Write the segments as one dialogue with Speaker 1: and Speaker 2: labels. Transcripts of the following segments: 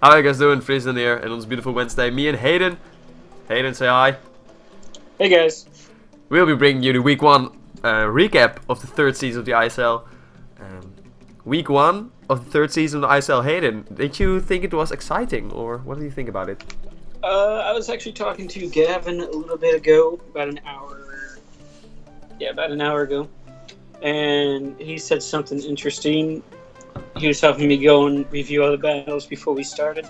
Speaker 1: How are you guys doing? Friesen here, and on this beautiful Wednesday, me and Hayden. Hayden, say hi.
Speaker 2: Hey guys.
Speaker 1: We'll be bringing you the week 1 recap of the third season of the ISL. Week 1 of the third season of the ISL. Hayden, did you think it was exciting, or what do you think about it?
Speaker 2: I was actually talking to Gavin a little bit ago, about an hour ago, and he said something interesting. He was helping me go and review all the battles before we started,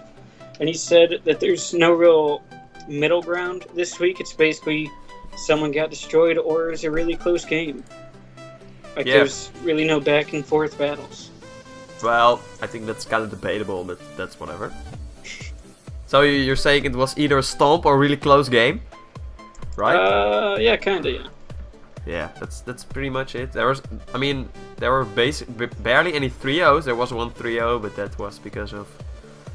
Speaker 2: and he said that there's no real middle ground this week. It's basically someone got destroyed or it's a really close game. There's really no back and forth battles.
Speaker 1: Well, I think that's kind of debatable, but that's whatever. So you're saying it was either a stomp or a really close game, right?
Speaker 2: Yeah, kinda, yeah.
Speaker 1: Yeah, that's pretty much it. There were barely any 3-0s. There was one 3-0, but that was because of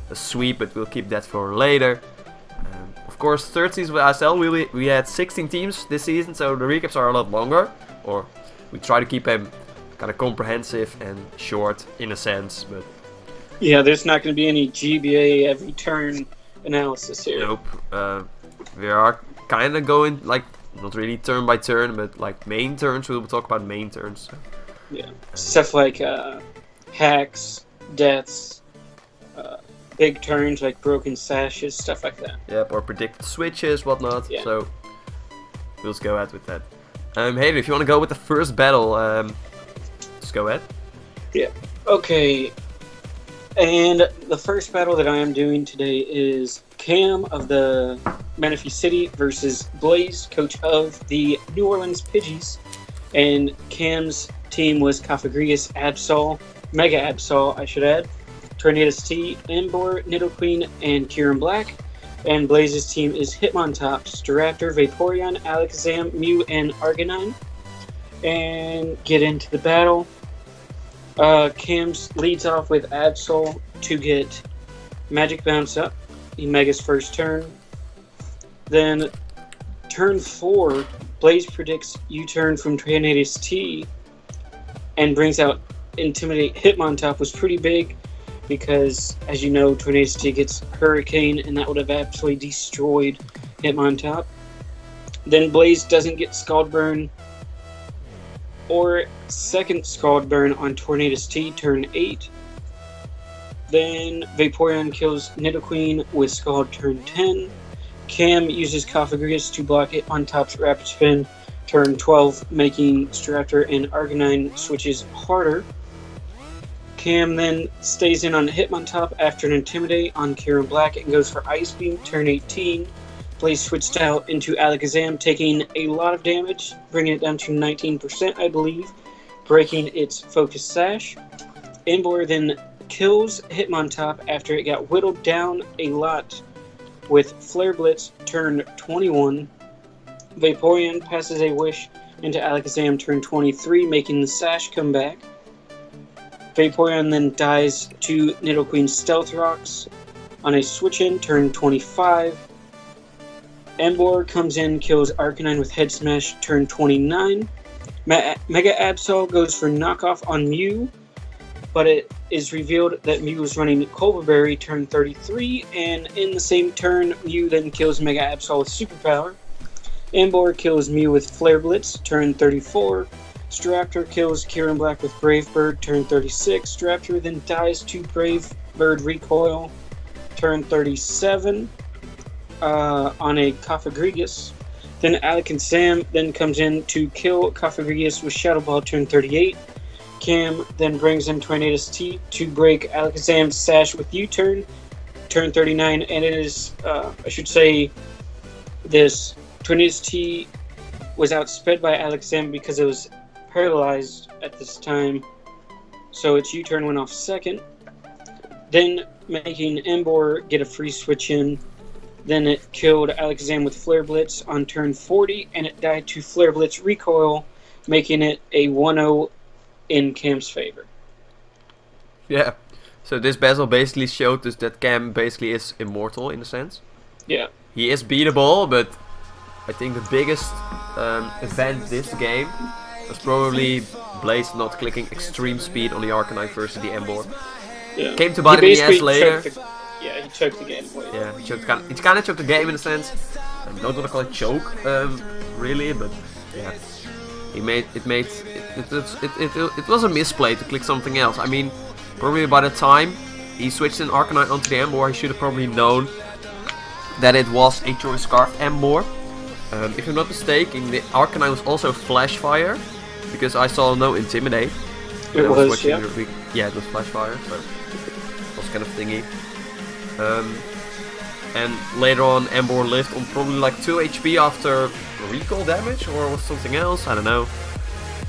Speaker 1: a sweep, but we'll keep that for later. Of course, third season with ISL, we had 16 teams this season, so the recaps are a lot longer. Or we try to keep them kind of comprehensive and short in a sense, but...
Speaker 2: Yeah, there's not going to be any GBA every turn analysis here.
Speaker 1: Nope. We are kind of going, like, not really turn by turn, but like main turns. We'll talk about main turns. So.
Speaker 2: Yeah, stuff like hacks, deaths, big turns like broken sashes, stuff like that.
Speaker 1: Yep, or predicted switches, whatnot.
Speaker 2: Yeah.
Speaker 1: So we'll just go ahead with that. Hayden, if you want to go with the first battle, just go ahead.
Speaker 2: Yeah. Okay. And the first battle that I am doing today is Cam of the Menifee City versus Blaze, coach of the New Orleans Pidgeys. And Cam's team was Kafagrius, Absol, Mega Absol, I should add, Tornadus T, Embor, Nidoqueen, and Kieran Black. And Blaze's team is Hitmontop, Staraptor, Vaporeon, Alakazam, Mew, and Arcanine. And get into the battle. Cam's leads off with Absol to get Magic Bounce up in Mega's first turn. Then, turn 4, Blaze predicts U-turn from Tornadus T and brings out Intimidate. Hitmontop was pretty big because, as you know, Tornadus T gets Hurricane and that would have absolutely destroyed Hitmontop. Then Blaze doesn't get Scald Burn or second Scald Burn on Tornadus T, turn 8. Then Vaporeon kills Nidoqueen with Scald, turn 10. Cam uses Kafagrius to block it on top's Rapid Spin, turn 12, making Staraptor and Arcanine switches harder. Cam then stays in on Hitmontop after an Intimidate on Kieran Black and goes for Ice Beam, turn 18. Blaze switched out into Alakazam, taking a lot of damage, bringing it down to 19%, I believe, breaking its Focus Sash. Embor then kills Hitmontop after it got whittled down a lot with Flare Blitz, turn 21. Vaporeon passes a Wish into Alakazam, turn 23, making the Sash come back. Vaporeon then dies to Nidoqueen's Stealth Rocks on a switch-in, turn 25. Embor comes in, kills Arcanine with Head Smash, turn 29. Mega Absol goes for knockoff on Mew, but it is revealed that Mew was running Culver Berry, turn 33, and in the same turn, Mew then kills Mega Absol with Superpower. Embor kills Mew with Flare Blitz, turn 34. Staraptor kills Kieran Black with Brave Bird, turn 36. Staraptor then dies to Brave Bird Recoil, turn 37. On a Kafagrius. Then Alakazam then comes in to kill Kafagrius with Shadow Ball, turn 38. Cam then brings in Tornadus T to break Alakazam's Sash with U-turn, turn 39, and it is, I should say, this Tornadus T was outsped by Alakazam because it was paralyzed at this time, so its U-turn went off second, then making Embor get a free switch in. Then it killed Alakazam with Flare Blitz on turn 40, and it died to Flare Blitz Recoil, making it a 1-0 in Cam's favor.
Speaker 1: Yeah, so this battle basically showed us that Cam basically is immortal in a sense.
Speaker 2: Yeah.
Speaker 1: He is beatable, but I think the biggest event this game was probably Blaze not clicking extreme speed on the Arcanine versus the Embor.
Speaker 2: Yeah.
Speaker 1: Came to bite him in the ass later.
Speaker 2: Yeah, he took the game away.
Speaker 1: Yeah, he kind of choked the game in a sense. I don't want to call it choke, really, but yeah, it was a misplay to click something else. I mean, probably by the time he switched an Arcanine onto the Emboar, he should have probably known that it was a Choice Scarf Emboar. If I'm not mistaken, the Arcanine was also Flash Fire, because I saw no Intimidate.
Speaker 2: It was, yeah.
Speaker 1: Yeah, it was Flash Fire, so it was kind of thingy. And later on, Emboar lived on probably like 2 HP after recall damage, or was something else, I don't know.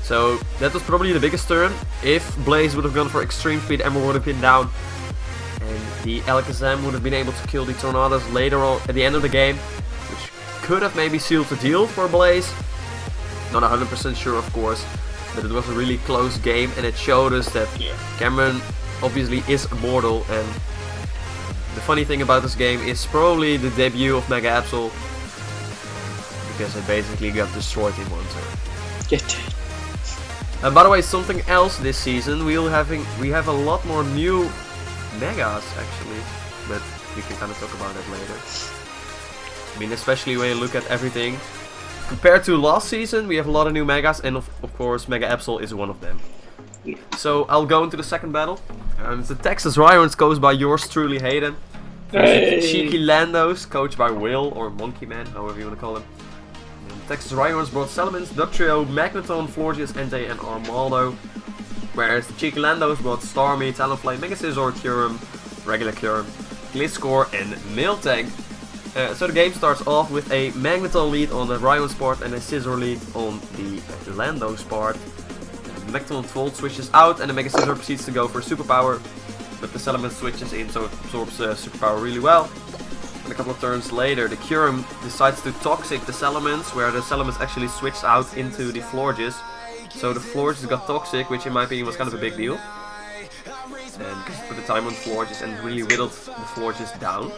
Speaker 1: So that was probably the biggest turn. If Blaze would have gone for extreme speed, Emboar would have been down. And the Alakazam would have been able to kill the Tornadus later on at the end of the game, which could have maybe sealed the deal for Blaze. Not 100% sure, of course, but it was a really close game, and it showed us that Cameron obviously is immortal. And the funny thing about this game is probably the debut of Mega Absol, because it basically got destroyed in one turn. And by the way, something else this season, we have a lot more new Megas actually, but we can kind of talk about that later. I mean, especially when you look at everything compared to last season, we have a lot of new Megas, and of course Mega Absol is one of them. So I'll go into the second battle. The Texas Rhyhorns goes by yours truly, Hayden.
Speaker 2: Hey.
Speaker 1: Cheeky Landos, coached by Will, or Monkey Man, however you want to call him. Texas Rhyhorns brought Salamence, Dugtrio, Magneton, Florges, Entei, and Armaldo. Whereas the Cheeky Landos brought Starmie, Talonflame, Mega Scizor, Kyurem, Regular Kyurem, Gliscor, and Miltank. So the game starts off with a Magneton lead on the Rhyhorns part and a Scizor lead on the Landos part. The Magneton Volt switches out and the Mega Scizor proceeds to go for Superpower, but the Salamence switches in, so it absorbs Superpower really well. And a couple of turns later, the Kyurem decides to Toxic the Salamence, where the Salamence actually switched out into the Florges. So the Florges got Toxic, which in my opinion was kind of a big deal. And because it put the time on Florges and really whittled the Florges down.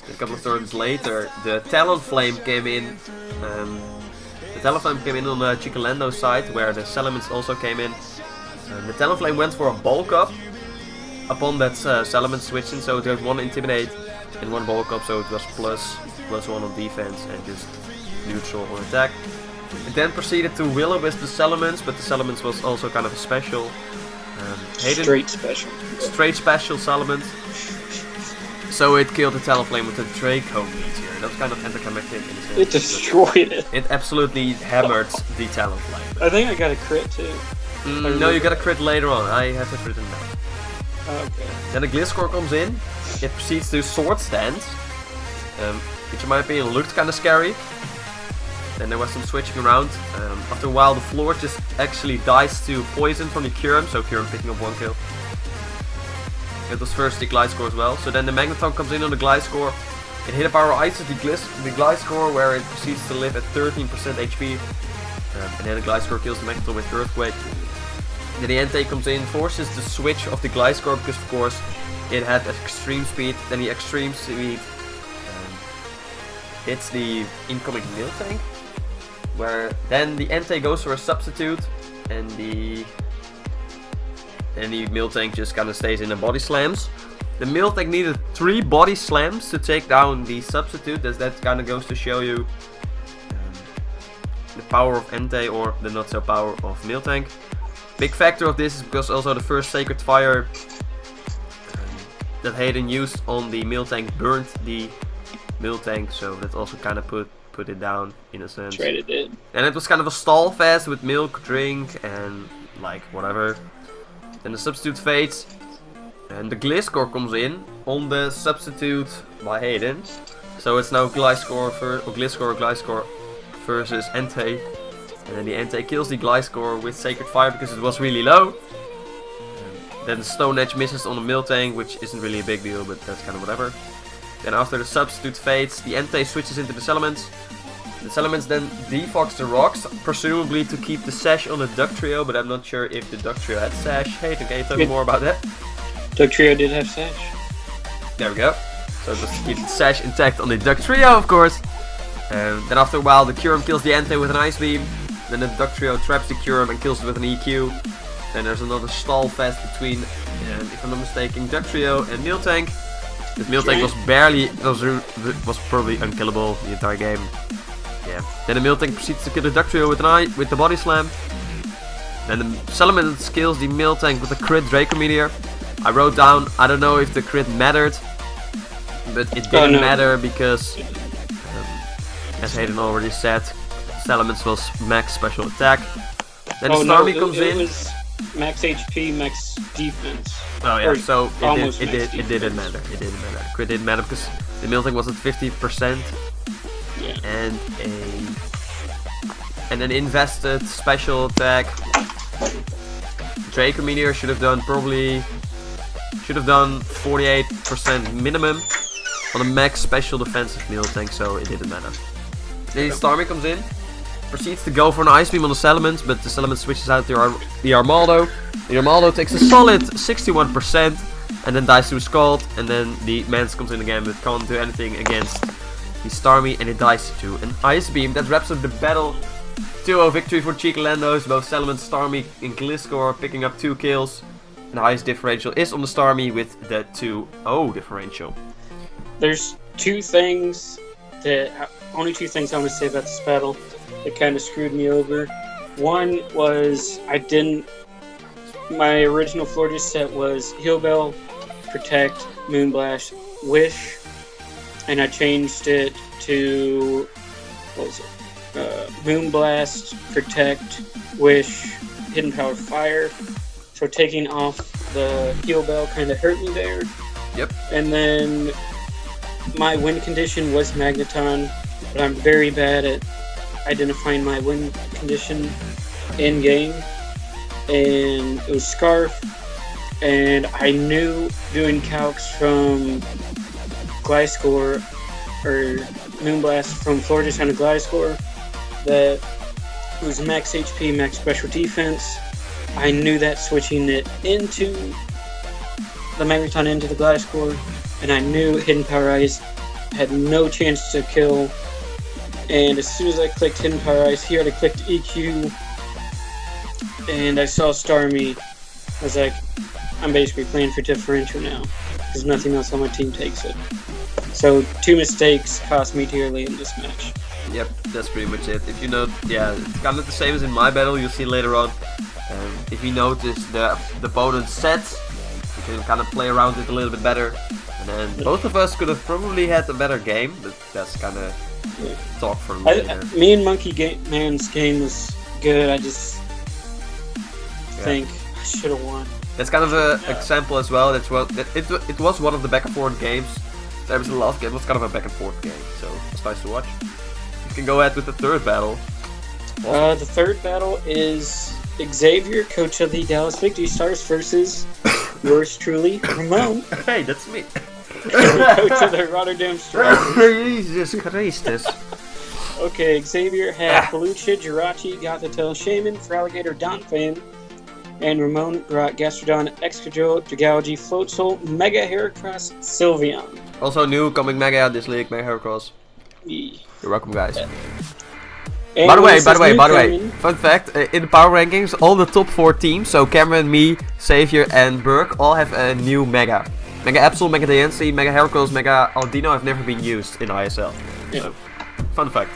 Speaker 1: A couple of turns later, the Talonflame came in. The Talonflame came in on the Chicalando side, where the Salamence also came in. The Talonflame went for a Bulk Up upon that Salamence switching, so there was one Intimidate and one Bulk Up, so it was plus 1 on defense and just neutral on attack. It then proceeded to Will-O-Wisp the Salamence, but the Salamence was also kind of a special.
Speaker 2: Straight
Speaker 1: special Salamence. So it killed the Talonflame with a Draco Meteor. That was kind of anticlimactic in a sense.
Speaker 2: It destroyed it.
Speaker 1: It absolutely hammered the Talonflame.
Speaker 2: I think I got a crit too.
Speaker 1: No, you got a crit later on. I have it written down.
Speaker 2: Okay.
Speaker 1: Then the Gliscor comes in. It proceeds to Sword Stance, which in my opinion looked kind of scary. Then there was some switching around. After a while, the Florges actually dies to Poison from the Kyurem, so Kyurem picking up 1 kill. It was first the Gliscor as well. So then the Magneton comes in on the Gliscor. It hit up our ice of the Gliscor, where it proceeds to live at 13% HP. And then the Gliscor kills the Magneton with Earthquake. Then the Entei comes in, forces the switch of the Gliscor, because of course it had extreme speed. Then the extreme speed hits the incoming Miltank, where then the Entei goes for a substitute, and the Miltank just kind of stays in the body slams. The Miltank needed 3 body slams to take down the substitute, as that kind of goes to show you the power of Entei, or the not so power of Miltank. Big factor of this is because also the first Sacred Fire that Hayden used on the Miltank burned the Miltank, so that also kind of put it down in a sense.
Speaker 2: Right, it did.
Speaker 1: And it was kind of a stall fest with milk, drink, and like whatever. Then the substitute fades, and the Gliscor comes in on the substitute by Hayden. So it's now Gliscor versus Entei. And then the Entei kills the Gliscor with Sacred Fire because it was really low. Then the Stone Edge misses on the Miltank, which isn't really a big deal, but that's kind of whatever. Then after the substitute fades, the Entei switches into the Salamence. The Salamence then defogs the rocks, presumably to keep the Sash on the Dugtrio, but I'm not sure if the Dugtrio had Sash. Hey, can you tell me more about that?
Speaker 2: Dugtrio did have Sash.
Speaker 1: There we go. So just keep the Sash intact on the Dugtrio, of course. Then after a while, the Kyurem kills the Entei with an Ice Beam. Then the Dugtrio traps the Kyurem and kills it with an EQ. Then there's another stall fest between, if I'm not mistaken, Dugtrio and Miltank. This Miltank was was probably unkillable the entire game. Yeah. Then the Miltank proceeds to kill the Ductrio with the Body Slam. Then the Salamence kills the Miltank with a crit Draco Meteor. I wrote down, I don't know if the crit mattered, but it didn't matter because, as Hayden already said, Salamence was max special attack. Then the Starmie comes in.
Speaker 2: It was max HP, max defense.
Speaker 1: Oh yeah, so
Speaker 2: it
Speaker 1: didn't matter. It didn't matter. Crit didn't matter because the Miltank was at 50%.
Speaker 2: Yeah.
Speaker 1: And an invested special attack. Draco Meteor should have done 48% minimum on a max special defensive Miltank, so it didn't matter. Then the Starmie comes in, proceeds to go for an Ice Beam on the Salamence, but the Salamence switches out to the Armaldo. The Armaldo takes a solid 61% and then dies to a Scald, and then the Mance comes in again but can't do anything against the Starmie and it dies to an Ice Beam. That wraps up the battle. 2-0 victory for Chicalandos, both Salamence, Starmie and Gliscor picking up 2 kills. And the highest differential is on the Starmie with the 2-0 differential.
Speaker 2: There's only two things I want to say about this battle that kind of screwed me over. One was my original Florida set was Heal Bell, Protect, Moonblast, Wish, and I changed it to, Moonblast, Protect, Wish, Hidden Power, Fire. So taking off the Heal Bell kind of hurt me there.
Speaker 1: Yep.
Speaker 2: And then my win condition was Magneton, but I'm very bad at identifying my win condition in game. And it was Scarf, and I knew doing calcs from Gliscor or Moonblast from Florida to Gliscor that it was max HP, max special defense. I knew that switching it into the Magneton into the Gliscor, and I knew Hidden Power Ice had no chance to kill. And as soon as I clicked Hidden Power Ice, he already clicked EQ, and I saw Starmie. I was like, I'm basically playing for differential now, because nothing else on my team takes it. So 2 mistakes cost me dearly in this match.
Speaker 1: Yep, that's pretty much it. If you know, yeah, it's kind of the same as in my battle, you'll see later on. If you notice the opponent's set, you can kind of play around it a little bit better. And then both of us could have probably had a better game, but that's kind of talk for later.
Speaker 2: Me and Monkey Man's game was good. I just think I should have won.
Speaker 1: That's kind of an example as well. It was one of the back and forth games. There was the last game. It was kind of a back and forth game, so it was nice to watch. You can go ahead with the third battle.
Speaker 2: The third battle is Xavier, coach of the Dallas Victory Stars, versus yours truly, Ramon.
Speaker 1: Hey, that's me.
Speaker 2: Coach of the Rotterdam Strikers.
Speaker 1: Jesus Christus.
Speaker 2: Okay, Xavier had Peluche, Jirachi, Gothitelle, Shaman, Feraligatr, Donphan, and Ramon brought Gastrodon, Excadrill, Dragalge, Floatzel, Mega Heracross, Sylveon.
Speaker 1: Also new coming Mega this league, Mega Heracross.
Speaker 2: Yeah.
Speaker 1: You're welcome, guys.
Speaker 2: And
Speaker 1: By the way, fun fact, in the power rankings, all the top 4 teams, so Cameron, me, Xavier and Burke, all have a new Mega. Mega Absol, Mega Diancie, Mega Heracross, Mega Aldino have never been used in ISL.
Speaker 2: Yeah.
Speaker 1: So, fun fact.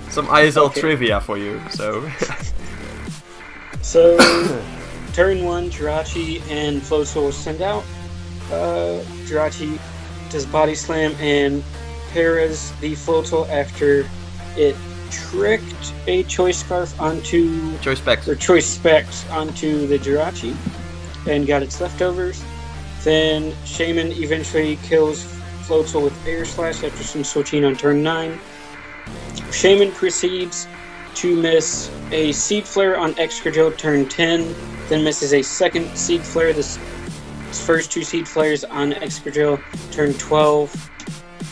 Speaker 1: Some ISL trivia for you, so...
Speaker 2: So, turn 1, Jirachi and Floatzel send out. Jirachi does Body Slam and Paras the Floatzel after it tricked a Choice Scarf onto...
Speaker 1: Choice Specs.
Speaker 2: Or Choice Specs onto the Jirachi and got its leftovers. Then Shaman eventually kills Floatzel with Air Slash after some switching on turn 9. Shaman proceeds to miss a Seed Flare on Excadrill turn 10, then misses a second Seed Flare, his first 2 Seed Flares on Excadrill turn 12,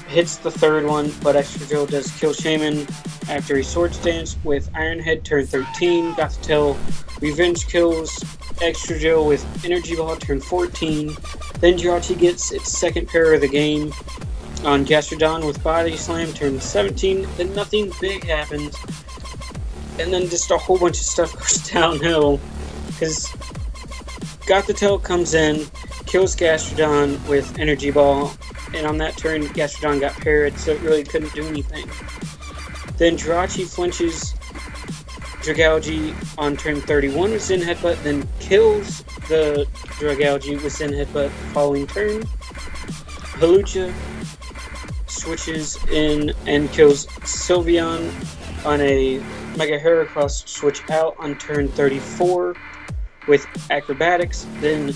Speaker 2: hits the third one, but Excadrill does kill Shaman after a Swords Dance with Iron Head turn 13, Gothitelle Revenge kills Excadrill with Energy Ball turn 14, then Jirachi gets its second pair of the game on Gastrodon with Body Slam turn 17, then nothing big happens. And then just a whole bunch of stuff goes downhill, because Gothitelle comes in, kills Gastrodon with Energy Ball, and on that turn, Gastrodon got parried, so it really couldn't do anything. Then Jirachi flinches Dragalge on turn 31 with Zen Headbutt, then kills the Dragalge with Zen Headbutt the following turn. Hawlucha switches in and kills Sylveon on a Mega Heracross switch out on turn 34 with Acrobatics. Then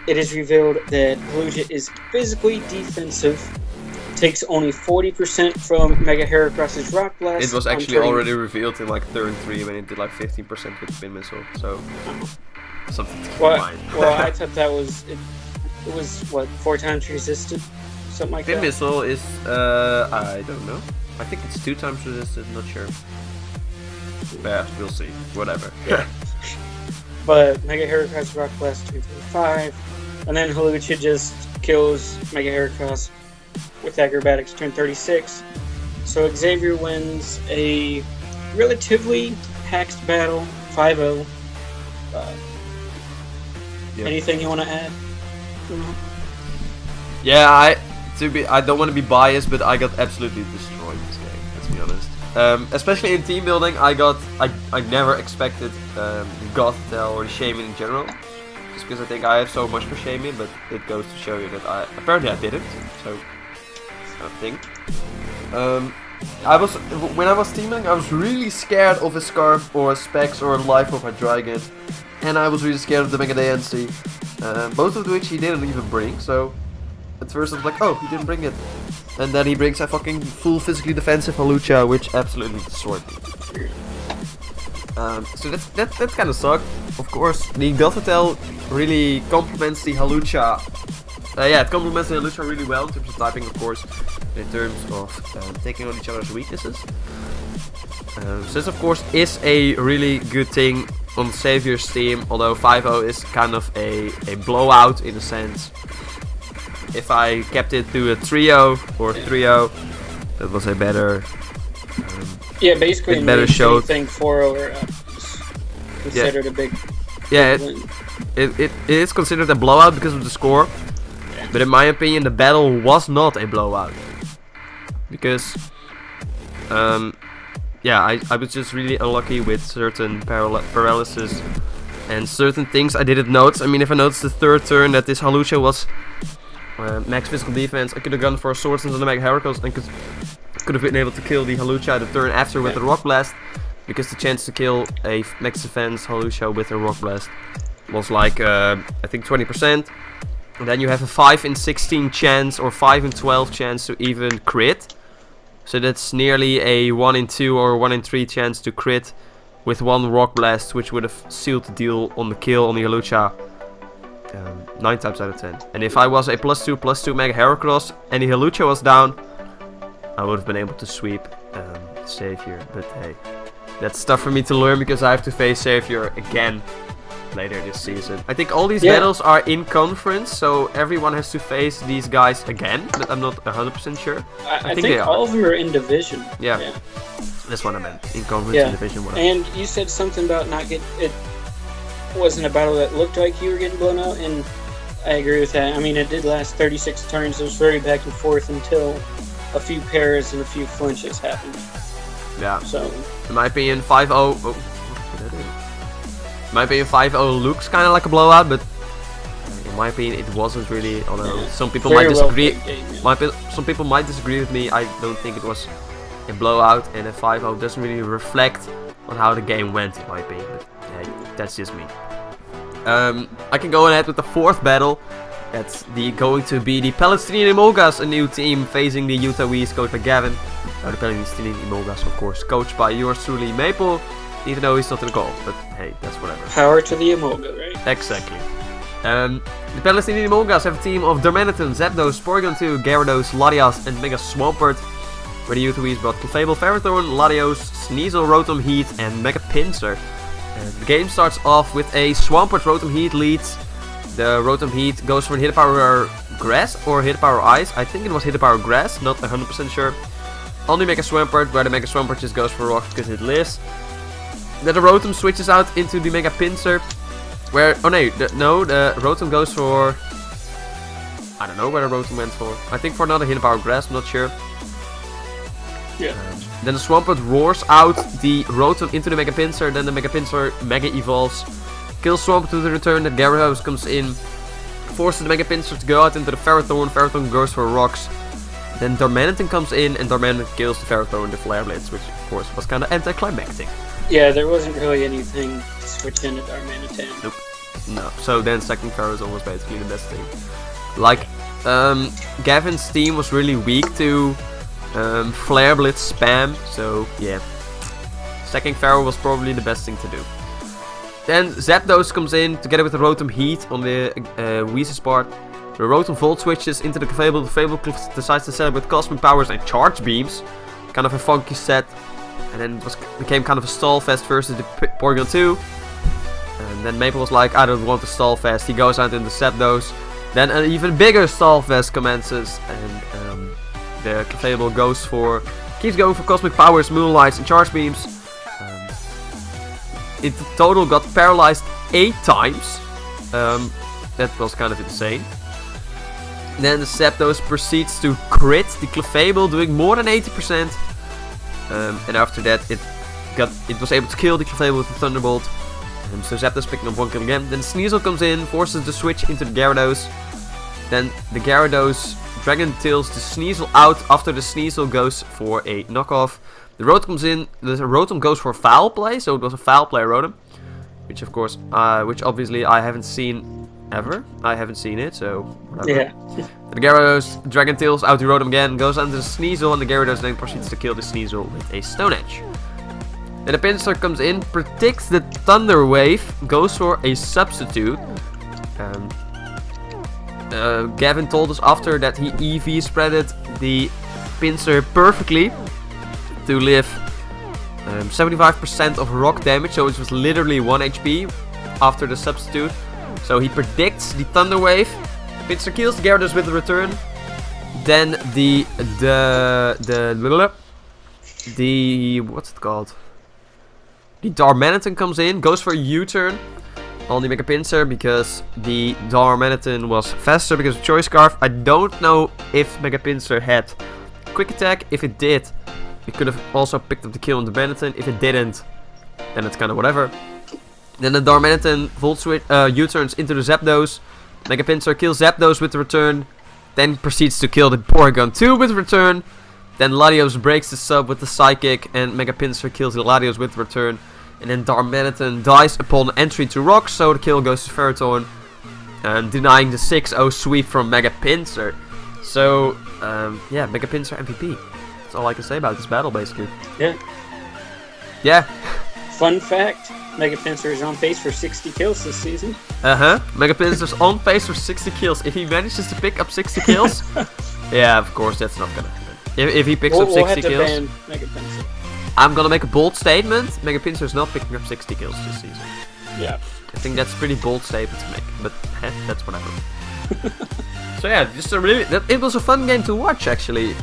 Speaker 2: it is revealed that Hawlucha is physically defensive, takes only 40% from Mega Heracross's Rock Blast.
Speaker 1: It was actually already revealed in like turn 3 when it did like 15% with Spin Missile, so something to keep in mind.
Speaker 2: Well, I thought that was, it was what, 4 times resisted? Something like
Speaker 1: Spin
Speaker 2: that?
Speaker 1: Missile is, I don't know. I think it's 2 times resisted, not sure. Yeah, we'll see. Whatever.
Speaker 2: Yeah. But Mega Heracross Rock Blast 235, and then Hawlucha just kills Mega Heracross with Acrobatics turn 36. So Xavier wins a relatively hacked battle, 5-0. Anything you want to add?
Speaker 1: Yeah, I don't want to be biased, but I got absolutely destroyed this game. Let's be honest. Especially in team building, I never expected Gothitelle or the Shaman in general, just because I think I have so much for Shaman. But it goes to show you that apparently I didn't. So I think. When I was teaming, I was really scared of a Scarf or a Specs or a Life of a Dragon, and I was really scared of the Mega DNC, both of which he didn't even bring. So at first I was like, oh, he didn't bring it, and then he brings a fucking full physically defensive Hawlucha, which absolutely destroyed me. So that kind of sucked. Of course, the Gothitelle really complements the Hawlucha. It complements the Hawlucha really well in terms of typing, of course, in terms of taking on each other's weaknesses. So this, of course, is a really good thing on Xavier's team, although 5-0 is kind of a blowout in a sense. If I kept it to a 3-0 or 3-0, that was a better
Speaker 2: basically
Speaker 1: better show.
Speaker 2: Thing 4-0 considered a big win.
Speaker 1: It is considered a blowout because of the score. But in my opinion, the battle was not a blowout. Because, I was just really unlucky with certain paralysis and certain things I didn't notice. I mean, if I noticed the third turn that this Hawlucha was max physical defense, I could have gone for a Swords on the Mega Heracross and could have been able to kill the Hawlucha the turn after with the Rock Blast. Because the chance to kill a max defense Hawlucha with a Rock Blast was like, I think 20%. And then you have a 5 in 16 chance or 5 in 12 chance to even crit. So that's nearly a 1 in 2 or 1 in 3 chance to crit with one Rock Blast, which would have sealed the deal on the kill on the Hawlucha 9 times out of 10. And if I was a +2/+2 Mega Heracross and the Hawlucha was down, I would have been able to sweep Xavier. But hey, that's tough for me to learn because I have to face Xavier again later this season. I think all these battles are in conference, so everyone has to face these guys again, but I'm not 100% sure.
Speaker 2: I think they are. All of them are in division.
Speaker 1: Yeah. That's what I meant. In conference and division 1.
Speaker 2: And you said something about not getting it wasn't a battle that looked like you were getting blown out, and I agree with that. I mean, it did last 36 turns. It was very back and forth until a few pairs and a few flinches happened.
Speaker 1: Yeah.
Speaker 2: So
Speaker 1: in my opinion, 5-0. Oh, what did I do? In my opinion, 5-0 looks kind of like a blowout, but in my opinion, it wasn't really. Although some people might disagree. Some people might disagree with me. I don't think it was a blowout, and a 5-0 doesn't really reflect on how the game went, in my opinion. But hey, that's just me. I can go ahead with the 4th battle. That's going to be the Palestinian Emolgas, a new team facing the Utah Wees, coached by Gavin. The Palestinian Emolgas, of course, coached by yours truly, Maple. Even though he's not in the goal, but hey, that's whatever.
Speaker 2: Power to the Emolga, right?
Speaker 1: Exactly. The Palestinian Emolgas have a team of Darmanitan, Zapdos, Porygon 2, Gyarados, Latias, and Mega Swampert. Where the Utah Wees brought Clefable, Ferrothorn, Latios, Sneasel, Rotom Heat, and Mega Pinsir. The game starts off with a Swampert Rotom Heat leads. The Rotom Heat goes for an Hit Power Grass or Hit Power Ice. I think it was Hit Power Grass, not 100% sure. On the Mega Swampert, where the Mega Swampert just goes for Rocks because it lives. Then the Rotom switches out into the Mega Pinsir, Where... Oh, no, the Rotom goes for... I don't know where the Rotom went for. I think for another Hidden Power Grass, I'm not sure.
Speaker 2: Yeah.
Speaker 1: Then the Swampert roars out the Rotom into the Mega Pinsir. Then the Mega Pinsir Mega Evolves. Kills Swampert to the return. Then Gyarados comes in. Forces the Mega Pinsir to go out into the Ferrothorn. Ferrothorn goes for rocks. Then Darmanitan comes in and Darmanitan kills the Ferrothorn, the Flare Blitz, which of course was kind of anticlimactic.
Speaker 2: Yeah, there wasn't really anything to switch into Darmanitan.
Speaker 1: Nope. No. So then second Ferrothorn was basically the best thing. Like, Gavin's team was really weak to Flare Blitz spam, so yeah. Stacking Pharaoh was probably the best thing to do. Then Zapdos comes in together with the Rotom Heat on the Weezer's part. The Rotom Volt switches into the Clefable. The Clefable decides to set up with Cosmic Powers and Charge Beams. Kind of a funky set. And then it became kind of a stall fest versus the Porygon 2. And then Maple was like, I don't want to stall fest. He goes out into Zapdos. Then an even bigger stall fest commences. And the Clefable keeps going for Cosmic Powers, Moonlights and Charge Beams. In total got paralyzed 8 times. That was kind of insane. Then the Zapdos proceeds to crit the Clefable, doing more than 80%. And after that it was able to kill the Clefable with the Thunderbolt. So Zapdos picking up 1 kill again. Then Sneasel comes in, forces the switch into the Gyarados. Then the Gyarados Dragon Tails the Sneasel out after the Sneasel goes for a knockoff. The Rotom comes in, the Rotom goes for Foul Play, so it was a Foul Play Rotom. Which of course, which obviously I haven't seen ever. I haven't seen it, so whatever.
Speaker 2: Yeah.
Speaker 1: The Gyarados Dragon Tails out the Rotom again, goes under the Sneasel, and the Gyarados then proceeds to kill the Sneasel with a Stone Edge. Then the Pinsir comes in, predicts the Thunder Wave, goes for a Substitute. Gavin told us after that he EV spreaded the Pinsir perfectly to live 75% of rock damage, so it was literally 1 HP after the Substitute. So he predicts the Thunder Wave. Pinsir kills the Gyarados with the return. Then the what's it called? The Darmanitan comes in, goes for a U-turn on the Mega Pinsir because the Darmanitan was faster because of Choice Scarf. I don't know if Mega Pinsir had Quick Attack. If it did, it could have also picked up the kill on the Darmanitan. If it didn't, then it's kind of whatever. Then the Darmanitan Volt Switch U-turns into the Zapdos. Mega Pinsir kills Zapdos with the return. Then proceeds to kill the Porygon 2 with the return. Then Latios breaks the sub with the Psychic. And Mega Pinsir kills the Latios with the return. And then Darmanitan dies upon entry to rocks. So the kill goes to Ferrothorn. Denying the 6-0 sweep from Mega Pinsir. So, yeah, Mega Pinsir MVP. That's all I can say about this battle, basically.
Speaker 2: Yeah.
Speaker 1: Yeah.
Speaker 2: Fun fact, Mega Pinsir is on pace for 60 kills this season.
Speaker 1: Mega Pinsir's on pace for 60 kills. If he manages to pick up 60 kills, yeah, of course, that's not gonna happen. If he picks up 60 kills,
Speaker 2: ban Mega Pinsir.
Speaker 1: I'm gonna make a bold statement. Mega Pinsir is not picking up 60 kills this season.
Speaker 2: Yeah.
Speaker 1: I think that's a pretty bold statement to make, but that's whatever. So yeah, just it was a fun game to watch actually.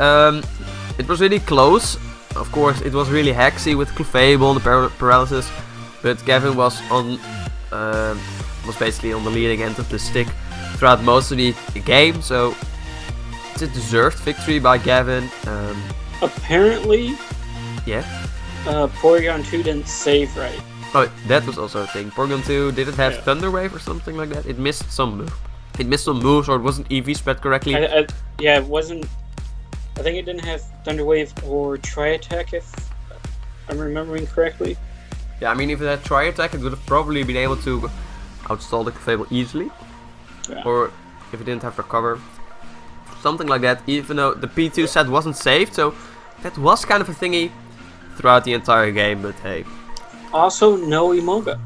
Speaker 1: It was really close. Of course, it was really hexy with Clefable and the paralysis, but Gavin was basically on the leading end of the stick throughout most of the game. So it's a deserved victory by Gavin.
Speaker 2: Apparently,
Speaker 1: yeah.
Speaker 2: Porygon 2 didn't save right.
Speaker 1: Oh, that was also a thing. Porygon 2 didn't have Thunder Wave or something like that. It missed some moves. It missed some moves, or it wasn't EV spread correctly.
Speaker 2: Yeah, it wasn't. I think it didn't have Thunder Wave or Tri-Attack, if I'm remembering correctly.
Speaker 1: Yeah, I mean, if it had Tri-Attack, it would have probably been able to outstall the Clefable easily. Yeah. Or if it didn't have Recover. Something like that, even though the P2 set wasn't saved, so that was kind of a thingy throughout the entire game, but hey.
Speaker 2: Also, no Emolga.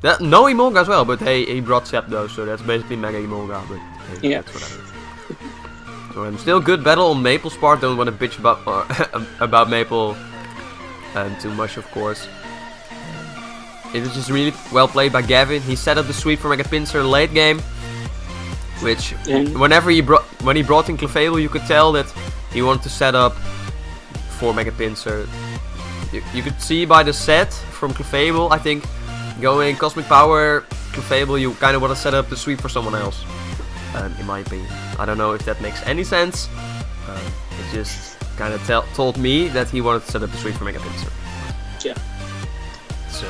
Speaker 1: No Emolga as well, but hey, he brought Zapdos, so that's basically Mega Emolga, but hey,
Speaker 2: yeah.
Speaker 1: That's whatever. So still good battle on Maple's part, don't want to bitch about Maple too much, of course. It was just really well played by Gavin. He set up the sweep for Mega Pinsir late game, which when he brought in Clefable, you could tell that he wanted to set up for Mega Pinsir. You could see by the set from Clefable, I think Going Cosmic Power to Fable, you kind of want to set up the sweep for someone else. In my opinion. I don't know if that makes any sense. It just kind of told me that he wanted to set up the sweep for Mega Pinsir.
Speaker 2: Yeah.
Speaker 1: So,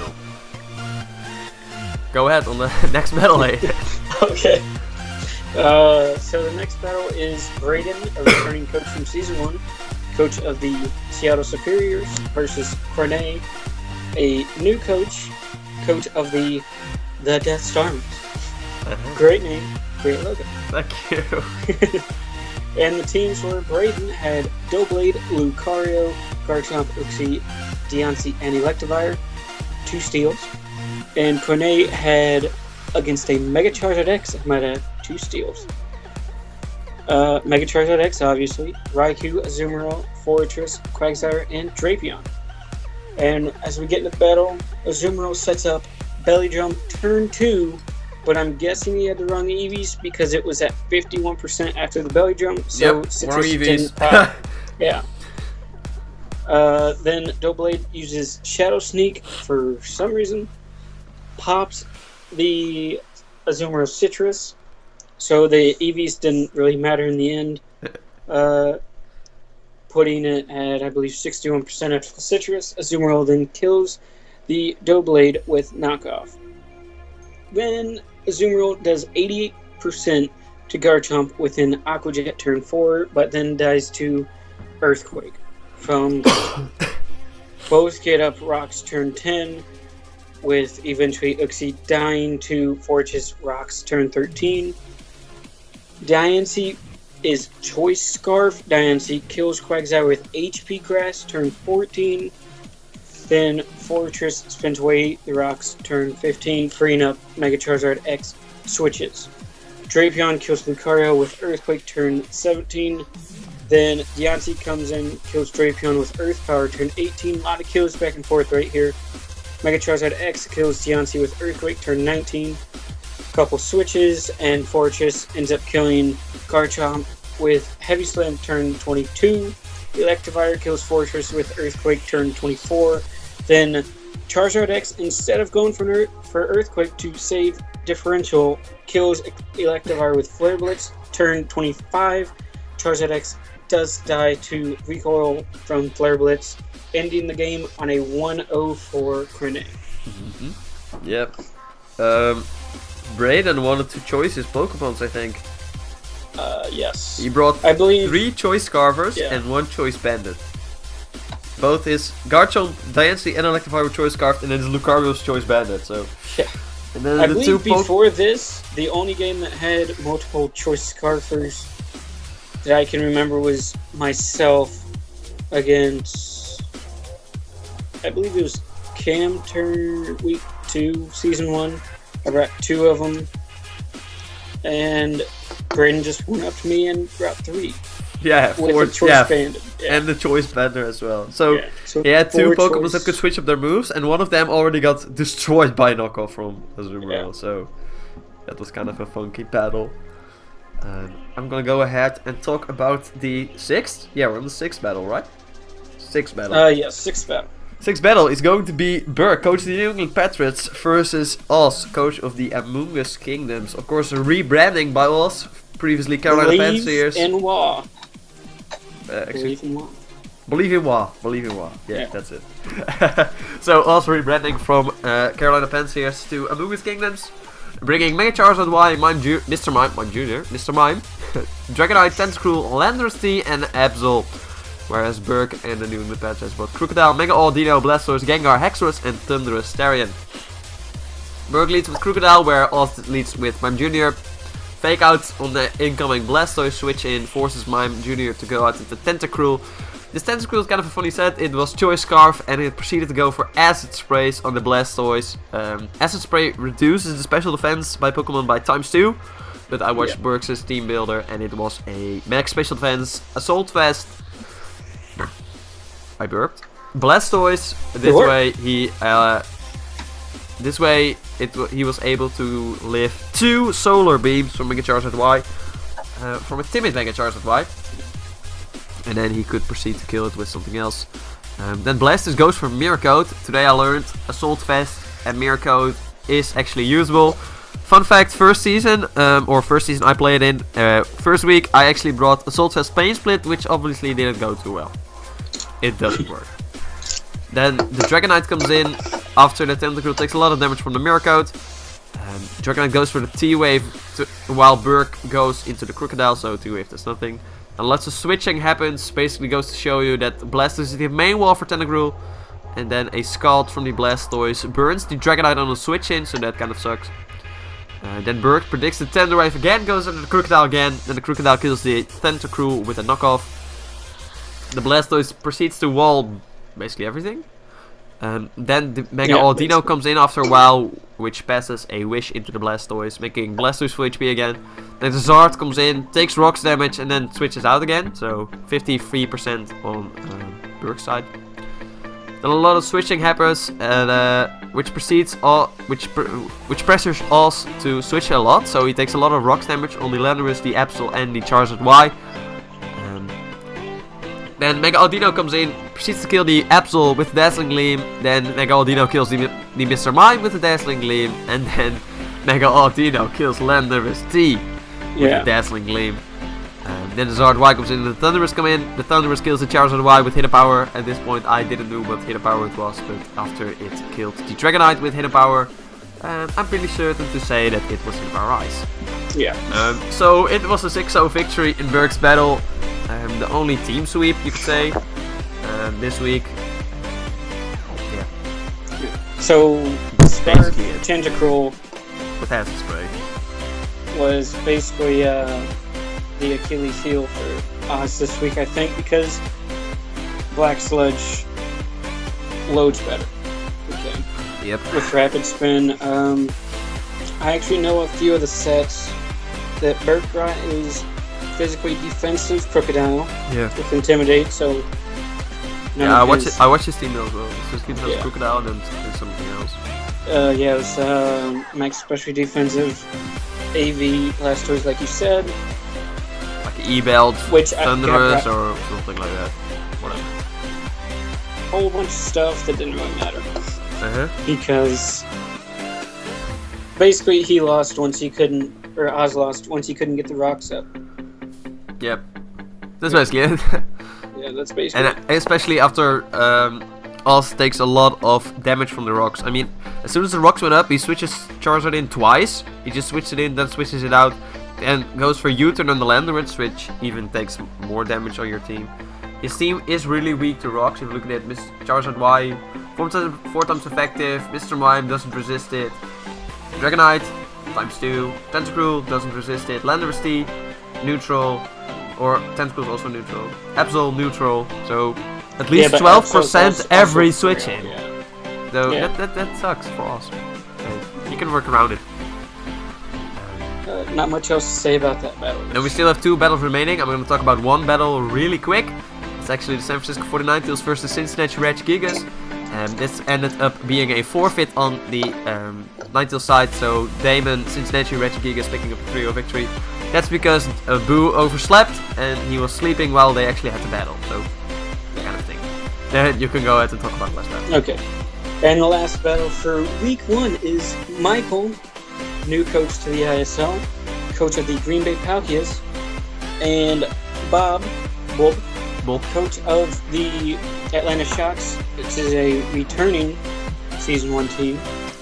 Speaker 1: go ahead on the next battle, Hayden.
Speaker 2: Okay. So the next battle is Brayden, a returning coach from Season 1, coach of the Seattle Serperiors, versus Cornet, a new coach of the Death Stormers. Great name, great logo.
Speaker 1: Thank you.
Speaker 2: And the teams were Brayden had Doublade, Lucario, Garchomp, Uxie, Deontay, and Electivire, 2 steals. And Cornet had, against a Mega Charizard X, I might have 2 steals. Mega Charizard X, obviously, Raikou, Azumarill, Fortress, Quagsire, and Drapion. And as we get into battle, Azumarill sets up Belly Jump turn 2, but I'm guessing he had the wrong EVs because it was at 51% after the Belly Jump, so Citrus didn't pop. Yeah. Then Doublade uses Shadow Sneak for some reason, pops the Azumarill Citrus, so the EVs didn't really matter in the end, putting it at, I believe, 61% after the Citrus. Azumarill then kills the Doublade with Knockoff. Then Azumarill does 88% to Garchomp within Aqua Jet turn 4, but then dies to Earthquake from both get up Rocks turn 10, with eventually Uxie dying to Fortress Rocks turn 13. Diancie is Choice Scarf. Diancie kills Quagsire with HP Grass turn 14. Then Fortress spins away the Rocks turn 15, freeing up Mega Charizard X switches. Drapion kills Lucario with Earthquake turn 17. Then Deontay comes in, kills Drapion with Earth Power turn 18. A lot of kills back and forth right here. Mega Charizard X kills Deontay with Earthquake turn 19. Couple switches, and Fortress ends up killing Garchomp with Heavy Slam turn 22. Electivire kills Fortress with Earthquake turn 24. Then Charizard X, instead of going for Earthquake to save differential, kills Electivire with Flare Blitz turn 25. Charizard X does die to recoil from Flare Blitz, ending the game on a 1-0 for Cornet.
Speaker 1: Mm-hmm. Yep. Brayden wanted to choose his Pokemons, I think.
Speaker 2: Yes.
Speaker 1: He brought,
Speaker 2: I believe,
Speaker 1: 3 Choice Scarvers and 1 Choice Bandit. Both his Garchomp, Diancie, and Electivire were Choice Scarfed, and then his Lucario's Choice Bandit. So.
Speaker 2: Yeah.
Speaker 1: And then
Speaker 2: I believe before this, the only game that had multiple Choice Scarfers that I can remember was myself against, I believe it was Cam turn week 2, season 1. I brought 2 of them, and Brayden just went up to me and brought 3.
Speaker 1: Yeah,
Speaker 2: with the Choice Bandit. Yeah.
Speaker 1: And the Choice Bender as well. So,
Speaker 2: so
Speaker 1: he had 2 Pokemon
Speaker 2: choice.
Speaker 1: that could switch up their moves, and one of them already got destroyed by knockoff from Azumarill.
Speaker 2: Yeah.
Speaker 1: So that was kind of a funky battle. I'm gonna go ahead and talk about the 6th. Yeah, we're on the 6th battle, right? 6th battle.
Speaker 2: Yeah, 6th battle.
Speaker 1: 6th battle is going to be Burke, coach of the New England Patriots, versus Oz, coach of the Amoonguss Kingdoms. Of course, a rebranding by Oz, previously Carolina Panthers.
Speaker 2: In Wa.
Speaker 1: Believe in Wa. Yeah, that's it. So Oz rebranding from Carolina Panthers to Amoonguss Kingdoms, bringing Mega Charizard Y, Mr. Mime, Dragonite, Tentacruel, Landorus, and Absol. Whereas Burke and the New England Patriots brought Crocodile, Mega Dino, Blastoise, Gengar, Hexorus, and Thundurus Starion. Burke leads with Crocodile, where Oz leads with Mime Jr. Fake out on the incoming Blastoise, switch in, forces Mime Jr. to go out into Tentacruel. This Tentacruel is kind of a funny set. It was Choice Scarf, and it proceeded to go for Acid Sprays on the Blastoise. Acid Spray reduces the special defense by Pokemon by ×2. But I watched Burke's team builder, and it was a max special defense, Assault Vest. I burped. Blastoise. He was able to lift 2 Solar Beams from Mega Charizard Y, from a timid Mega Charizard Y, and then he could proceed to kill it with something else. Then Blastoise goes for Mirror Coat. Today I learned Assault Vest and Mirror Coat is actually usable. Fun fact, first season I played in, first week I actually brought Assault Vest Pain Split, which obviously didn't go too well. It doesn't work. Then the Dragonite comes in after the Tentacruel takes a lot of damage from the Mirror Coat. Dragonite goes for the T-Wave while Burke goes into the Crocodile, so T-Wave does nothing. And lots of switching happens, basically goes to show you that Blastoise is the main wall for Tentacruel. And then a Scald from the Blastoise burns the Dragonite on a switch in, so that kind of sucks. Then Burke predicts the Tender Wave again, goes into the Crocodile again. Then the Crocodile kills the Tentacruel with a knockoff. The Blastoise proceeds to wall basically everything. Then the Mega Audino comes in after a while, which passes a Wish into the Blastoise, making Blastoise full HP again. Then the Zard comes in, takes rocks damage, and then switches out again. So 53% on Burke's side. Then a lot of switching happens, and which pressures Oz to switch a lot. So he takes a lot of rocks damage on the Landorus, the Absol, and the Charizard Y. Then Mega Audino comes in, proceeds to kill the Absol with Dazzling Gleam. Then Mega Audino kills the Mr. Mime with the Dazzling Gleam. And then Mega Audino kills Landorus T with the Dazzling Gleam. Then the Zard Y comes in and the Thundurus come in. The Thundurus kills the Charizard Y with Hidden Power. At this point I didn't know what Hidden Power it was, but after it killed the Dragonite with Hidden Power, I'm pretty certain to say that it was Hidden Power Ice.
Speaker 2: Yeah.
Speaker 1: So it was a 6-0 victory in Burke's battle. The only team sweep, you could say, this week. Yeah.
Speaker 2: So, Spark Tentacruel
Speaker 1: with Acid Spray
Speaker 2: was basically the Achilles heel for us this week, I think, because Black Sludge loads better. Okay.
Speaker 1: Yep.
Speaker 2: With Rapid Spin. I actually know a few of the sets that Burke brought is physically defensive Crocodile with Intimidate, so
Speaker 1: I watched his team as well. So his team has Crocodile and then something else.
Speaker 2: It was max specially defensive AV Blastoise, like you said.
Speaker 1: Like E-Belt, Thunderous, or something like that. Whatever.
Speaker 2: Whole bunch of stuff that didn't really matter. Because basically he lost once he couldn't, or Oz lost once he couldn't get the rocks up.
Speaker 1: Yep. That's basically it.
Speaker 2: Yeah, that's basically
Speaker 1: it. And especially after Oz takes a lot of damage from the rocks. I mean, as soon as the rocks went up, he switches Charizard in twice. He just switches it in, then switches it out, and goes for U-turn on the Landorus, which even takes more damage on your team. His team is really weak to rocks. If you look at it, Charizard Y, 4 times effective, Mr. Mime doesn't resist it, Dragonite, ×2, Tentacruel doesn't resist it, Landorus T, neutral, or Tentacruel is also neutral, Absol neutral, so at least 12% every switch in. So that sucks for us. You can work around it.
Speaker 2: Not much else to say about that battle.
Speaker 1: And we still have 2 battles remaining. I'm going to talk about one battle really quick. It's actually the San Francisco 49ers versus Cincinnati Regigigas. This ended up being a forfeit on the Ninetales side, so Damon, Cincinnati Regigigas picking up a 3-0 victory. That's because Boo overslept and he was sleeping while they actually had the battle, so that kind of thing. Then you can go ahead and talk about the last battle.
Speaker 2: Okay. And the last battle for week 1 is Michael, new coach to the ISL, coach of the Green Bay Pallias, and Bob, coach of the Atlanta Shocks. This is a returning Season 1 team.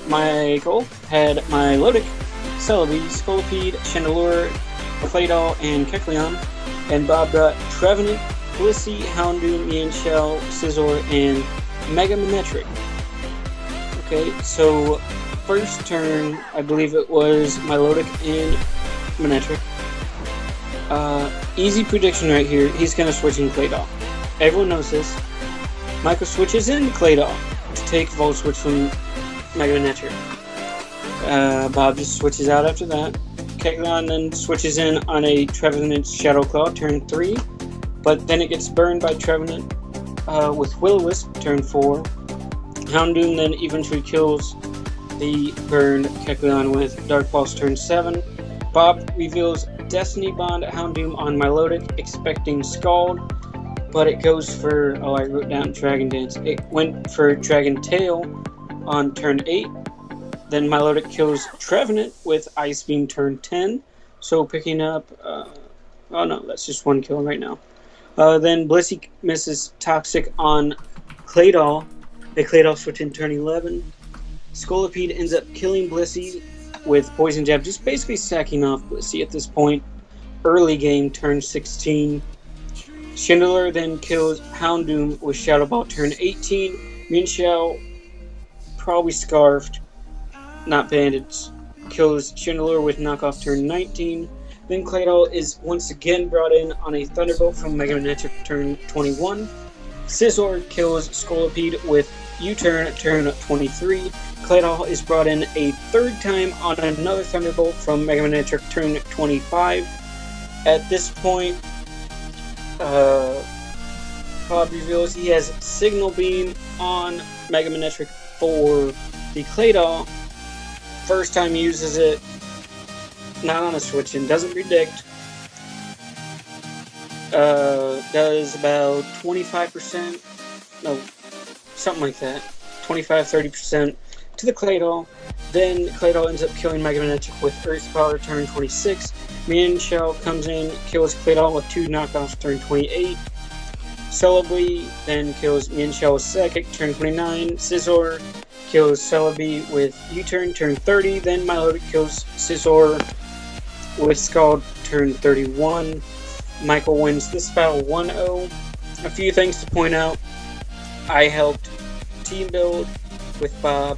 Speaker 2: Michael had Milotic, Celebi, Scolipede, Chandelure, Claydol, and Kecleon. And Bob brought Trevenant, Blissey, Houndoom, Mienshell, Scizor, and Mega Manectric. Okay, so first turn, I believe it was Milotic and Manectric. Easy prediction right here. He's going to switch in Claydol. Everyone knows this. Michael switches in Claydol to take Volt Switch from Mega Manectric. Bob just switches out after that. Kecleon then switches in on a Trevenant Shadow Claw, turn 3. But then it gets burned by Trevenant with Will-O-Wisp, turn 4. Houndoom then eventually kills the burned Kecleon with Dark Pulse, turn 7. Bob reveals Destiny Bond Houndoom on Milotic, expecting Scald, but it goes for, I wrote down Dragon Dance. It went for Dragon Tail on turn 8, Then Milotic kills Trevenant with Ice Beam turn 10. So picking up... oh no, that's just one kill right now. Then Blissey misses Toxic on Claydol. The Claydol switch in turn 11. Scolipede ends up killing Blissey with Poison Jab, just basically sacking off Blissey at this point. Early game, turn 16. Chandler then kills Houndoom with Shadow Ball, turn 18. Minxiao, probably scarfed, not bandaged, kills Chandler with Knockoff, turn 19. Then Claydol is once again brought in on a Thunderbolt from Mega Manectric, turn 21. Scizor kills Scolipede with U-turn, turn 23. Claydol is brought in a third time on another Thunderbolt from Mega Manectric, turn 25. At this point, Bob reveals he has Signal Beam on Mega Manectric for the Claydol. First time he uses it, not on a switch in, doesn't predict. Does about 25%, no, something like that, 25-30% to the Claydol. Then Claydol ends up killing Mega Manectric with Earth Power, turn 26. Minxiao comes in, kills Claydol with 2 knockoffs, turn 28. Celebi then kills Minxiao with Psychic, turn 29. Scizor kills Celebi with U-turn, turn 30. Then Milotic kills Scizor with Scald, turn 31. Michael wins this battle 1-0. A few things to point out. I helped team build with Bob,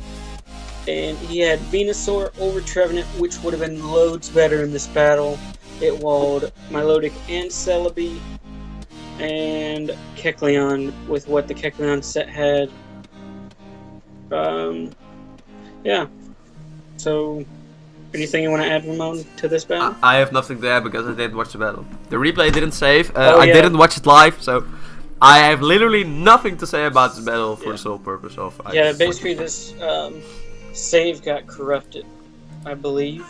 Speaker 2: and he had Venusaur over Trevenant, which would have been loads better in this battle. It walled Milotic and Celebi, and Kecleon with what the Kecleon set had. Yeah. So, anything you want to add, Ramon, to this battle?
Speaker 1: I have nothing to add because I didn't watch the battle. The replay didn't save.
Speaker 2: Oh,
Speaker 1: I
Speaker 2: yeah.
Speaker 1: didn't watch it live, so I have literally nothing to say about this battle for the sole purpose of...
Speaker 2: Basically this save got corrupted, I believe.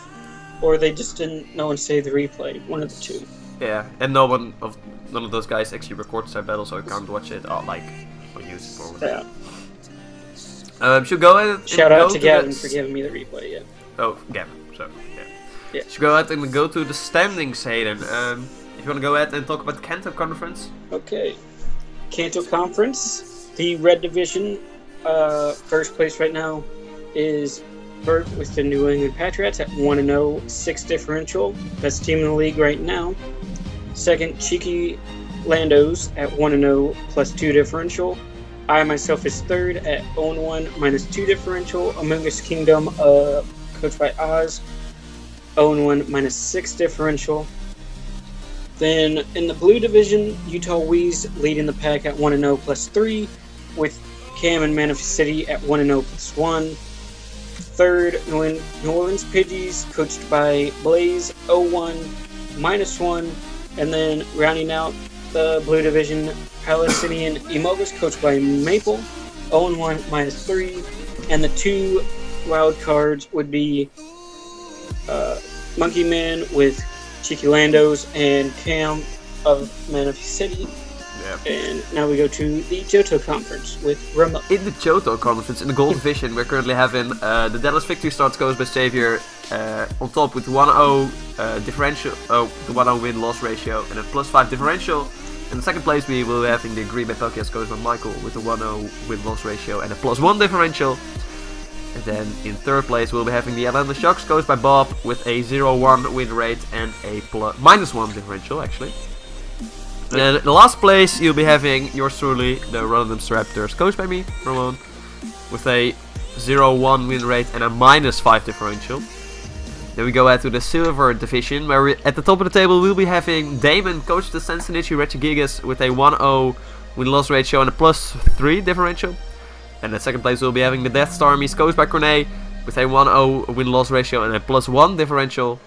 Speaker 2: Or they just didn't... No one saved the replay. One of the two.
Speaker 1: Yeah, and none of those guys actually records their battle, so I can't watch it on YouTube or whatever.
Speaker 2: Yeah.
Speaker 1: Should go ahead and
Speaker 2: Shout
Speaker 1: go
Speaker 2: out to Gavin for giving me the replay, yeah.
Speaker 1: Oh, Gavin, so, yeah. Should go ahead and go to the standings, Hayden. If you want to go ahead and talk about the Kanto Conference.
Speaker 2: Okay. Kanto Conference, the Red Division, first place right now is Bert with the New England Patriots at 1-0, 6 differential. Best team in the league right now. Second, Cheeky Landos at 1-0 plus 2 differential. I myself is third at 0-1 minus 2 differential. Amoonguss Kingdom, coached by Oz, 0-1 minus 6 differential. Then in the blue division, Utah Weez leading the pack at 1-0 plus 3, with Cam and Manifest City at 1-0 plus 1. Third, New Orleans Pidgeys, coached by Blaze, 0-1 minus 1. And then rounding out the blue division, Palestinian Emolgas, coached by Maple, 0-1 minus 3. And the 2 wild cards would be Monkey Man with Cheeky Landos and Cam of Manifest City. Yeah. And now we go to the Johto Conference with Ramon.
Speaker 1: In the Johto Conference, in the Gold Division, we're currently having the Dallas Victory Starts goes by Xavier on top with 1-0 differential, the 1-0 win-loss ratio and a +5 differential. In the second place, we will be having the Green Bay Pallias goes by Michael with a 1-0 win-loss ratio and a +1 differential. And then in third place, we'll be having the Atlanta Sharks goes by Bob with a 0-1 win rate and a -1 differential, actually. And then in the last place, you'll be having yours truly, the Orleans Raptors, coached by me, Ramon, with a 0-1 win rate and a -5 differential. Then we go ahead to the Silver Division, where at the top of the table we'll be having Damon, coached the Cincinnati Regigigas, with a 1-0 win-loss ratio and a +3 differential. And at second place we'll be having the Death Star Armies, coached by Cornet, with a 1-0 win-loss ratio and a +1 differential.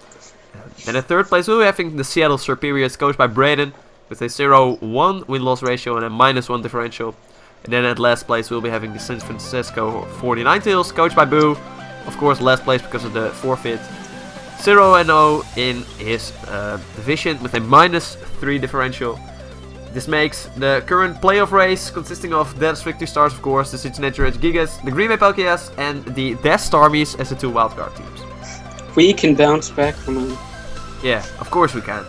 Speaker 1: And at third place we'll be having the Seattle Serperiors, coached by Braden, with a 0-1 win-loss ratio and a -1 differential. And then at last place we'll be having the San Francisco 49 Tails, coached by Boo. Of course, last place because of the forfeit. 0-0 in his division with a -3 differential. this makes the current playoff race consisting of Death's Victory Stars, of course, the Cincinnati Red Gigas, the Green Bay Pallias, and the Death Starmies as the 2 wildcard teams.
Speaker 2: We can bounce back from them.
Speaker 1: Yeah, of course we can.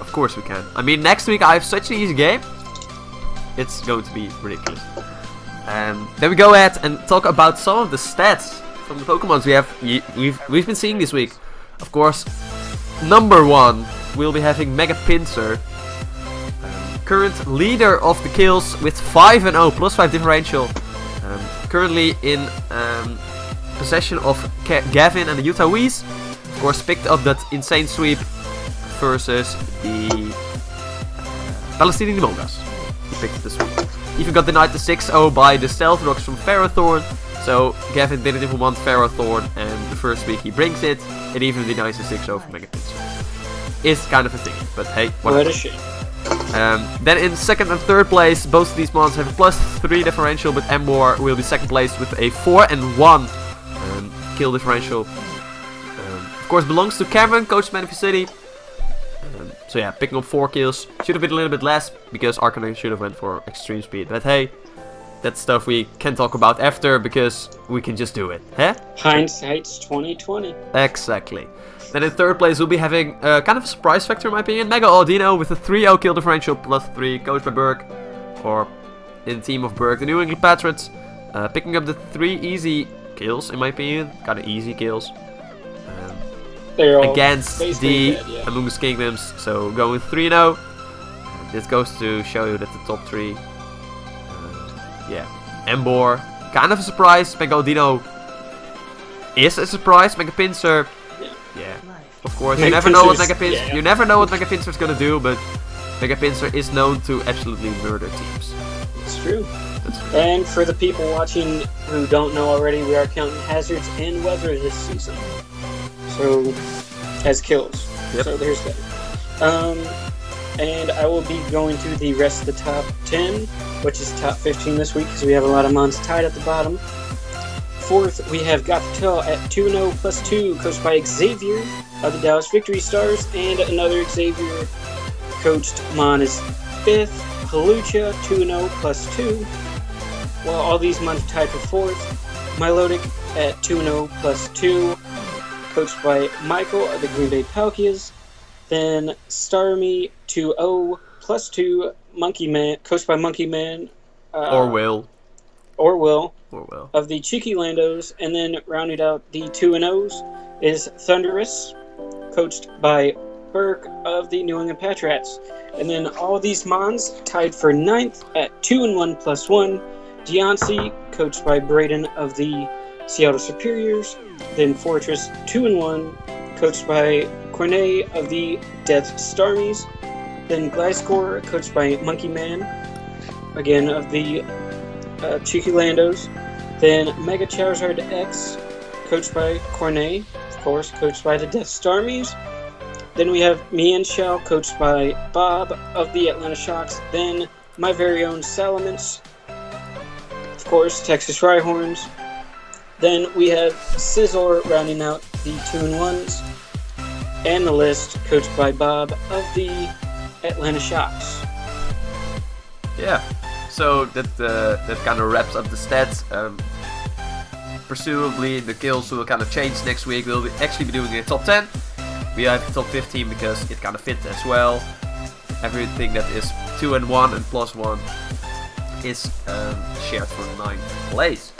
Speaker 1: Of course we can. I mean, next week I have such an easy game. It's going to be ridiculous. Then we go ahead and talk about some of the stats from the Pokemons we've been seeing this week. Of course, number 1, we'll be having Mega Pinsir. Current leader of the kills with 5-0, +5 differential. Currently in possession of Gavin and the Utah Weeze. Of course, picked up that insane sweep versus the Palestinian Emolgas. He picked the sweep. Even got denied the 6-0 by the Stealth Rocks from Ferrothorn. So Gavin didn't even want Ferrothorn, and the first week he brings it. It even denies the 6-0 from Mega Pinsir. It's kind of a thing, but hey,
Speaker 2: what a shame.
Speaker 1: Then in second and third place, both of these mons have a +3 differential, but Embor will be second place with a 4-1 kill differential. Of course, belongs to Cameron, coach of Manaphy City. So yeah, picking up 4 kills. Should have been a little bit less, because Arcanine should have went for extreme speed. But hey, that's stuff we can talk about after, because we can just do it. Huh?
Speaker 2: Hindsight's 20/20.
Speaker 1: Exactly. Then in third place, we'll be having kind of a surprise factor in my opinion. Mega Audino with a 3-0 kill differential, +3, coached by Burke. Or in team of Burke, the New England Patriots. Picking up the 3 easy kills, in my opinion. Kind of easy kills. Against the Amoonguss Kingdoms. So going 3-0. This goes to show you that the top 3. Yeah. Embor, kind of a surprise. Mega Audino is a surprise. Mega Pinsir. Yeah, of course. You never know what Mega Pinsir. You never know what Mega Pinsir is gonna do, but Mega Pinsir is known to absolutely murder teams.
Speaker 2: It's true. And for the people watching who don't know already, we are counting hazards and weather this season. So, as kills.
Speaker 1: Yep.
Speaker 2: So there's that. And I will be going through the rest of the top 10, which is top 15 this week, because we have a lot of mons tied at the bottom. Fourth, we have Gothitelle at 2-0 +2, coached by Xavier of the Dallas Victory Stars, and another Xavier coached mon is 5th, Halucha 2-0 +2, while all these mons are tied for 4th. Milotic at 2-0 +2, coached by Michael of the Green Bay Pallias. Then Starmie 2-0 +2, Monkey Man, coached by Monkey Man.
Speaker 1: Or Will.
Speaker 2: Of the Cheeky Landos, and then rounding out the 2-0s is Thunderous, coached by Burke of the New England Patriots. And then all these mons tied for 9th at 2-1 +1, Deontay, coached by Braden of the Seattle Serperiors. Then Fortress 2-1, coached by Cornet of the Death Starmies. Then Gliscor, coached by Monkey Man, again of the Cheeky Landos. Then Mega Charizard X, coached by Cornet, of course, coached by the Death Starmies. Then we have Mienshao, coached by Bob of the Atlanta Shocks. Then my very own Salamence, of course, Texas Rhyhorns. Then we have Scizor rounding out the 2-1s. And the list, coached by Bob of the Atlanta Shocks.
Speaker 1: Yeah. So that kind of wraps up the stats. Presumably the kills will kind of change next week. We'll actually be doing a top 10. We have the top 15 because it kind of fits as well. Everything that is 2-1 and +1 is shared for 9th place.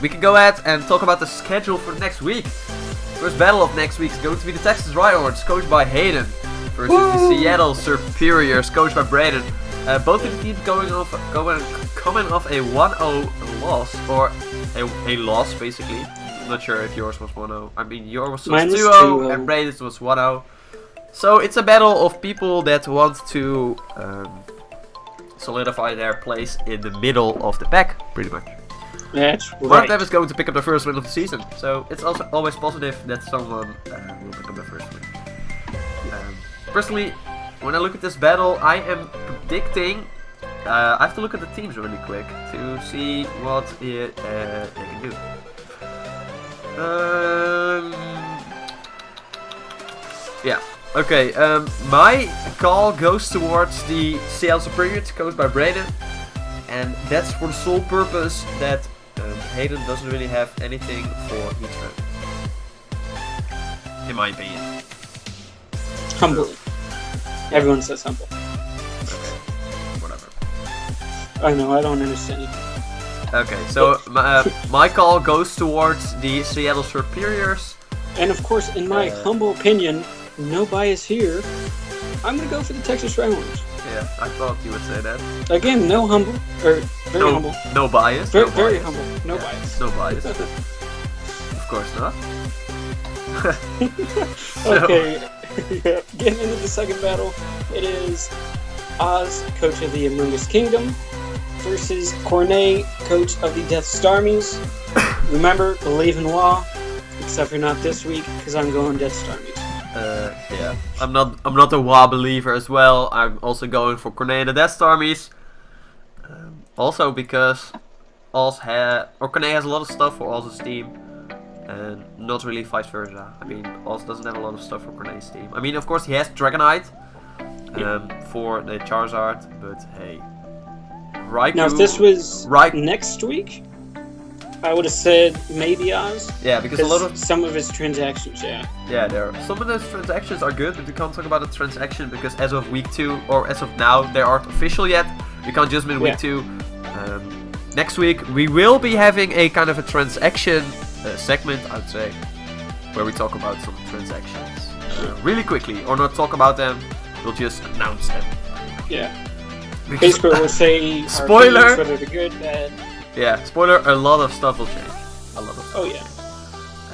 Speaker 1: We can go ahead and talk about the schedule for next week. First battle of next week is going to be the Texas Rhyhorns, coached by Hayden, versus the Seattle Serperiors, coached by Braden. Both of the teams coming off a 1-0 loss, or a loss basically. I'm not sure if yours was 1-0. I mean, yours was 2-0 and Braden's was 1-0. So it's a battle of people that want to solidify their place in the middle of the pack, pretty much.
Speaker 2: That's right.
Speaker 1: One of them is going to pick up the first win of the season, so it's also always positive that someone will pick up the first win. Personally, when I look at this battle, I am predicting. I have to look at the teams really quick to see what they can do. Yeah, Okay, my call goes towards the Seattle Serperiors, coached by Brayden. And that's for the sole purpose that Hayden doesn't really have anything for each round. In my opinion.
Speaker 2: Humbly. Everyone says humble.
Speaker 1: Okay, whatever.
Speaker 2: I know, I don't understand it.
Speaker 1: Okay, so my call goes towards the Seattle Serperiors.
Speaker 2: And of course, in my humble opinion, no bias here, I'm going to go for the Texas Rhyhorns.
Speaker 1: Yeah, I thought you would say that.
Speaker 2: Again, no humble, or very humble.
Speaker 1: No bias.
Speaker 2: Very humble, no bias.
Speaker 1: No bias. Of course not.
Speaker 2: Okay, getting into the second battle, it is Oz, coach of the Amoonguss Kingdom, versus Cornet, coach of the Death Starmies. Remember, believe in law, except for not this week, because I'm going Death Starmies.
Speaker 1: Yeah, I'm not a WoW believer as well. I'm also going for Cornet and the Death Starmies. Also because Cornet has a lot of stuff for Oz's team, and not really vice versa. I mean, Oz doesn't have a lot of stuff for Cornet's team. I mean, of course he has Dragonite for the Charizard, but hey, Raikou.
Speaker 2: Now, if this was next week, I would have said maybe Oz.
Speaker 1: Yeah, because a lot of
Speaker 2: some of his transactions, yeah.
Speaker 1: Yeah, some of those transactions are good, but we can't talk about the transaction because as of week 2, or as of now, they aren't official yet. We can't just in week 2. Next week, we will be having a kind of a transaction segment, I would say, where we talk about some transactions really quickly, or not talk about them. We'll just announce them.
Speaker 2: Yeah. Basically, we'll say
Speaker 1: spoiler.
Speaker 2: Our whether they're good, bad.
Speaker 1: Yeah, spoiler, a lot of stuff will change. A lot of stuff.
Speaker 2: Oh, yeah.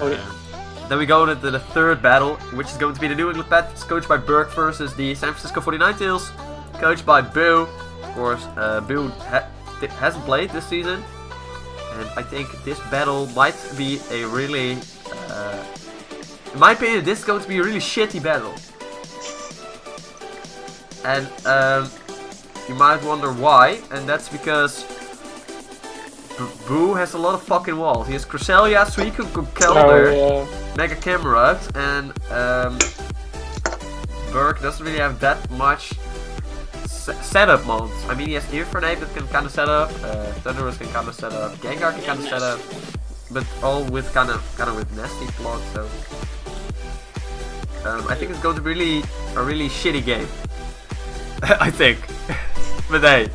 Speaker 2: Oh, yeah.
Speaker 1: Then we go into the third battle, which is going to be the New England Patriots, coached by Burke, versus the San Francisco 49ers, coached by Boo. Of course, Boo hasn't played this season, and I think this battle might be a really, in my opinion, this is going to be a really shitty battle. And you might wonder why, and that's because Boo has a lot of fucking walls. He has Cresselia, Suicune, Calder, Mega Cameron, and Burke doesn't really have that much setup modes. I mean, he has Infernape that can kind of set up, Thunderous can kind of set up, Gengar can kind of set up, but all with kind of with nasty blocks. So I think it's going to be a really shitty game. I think, but hey.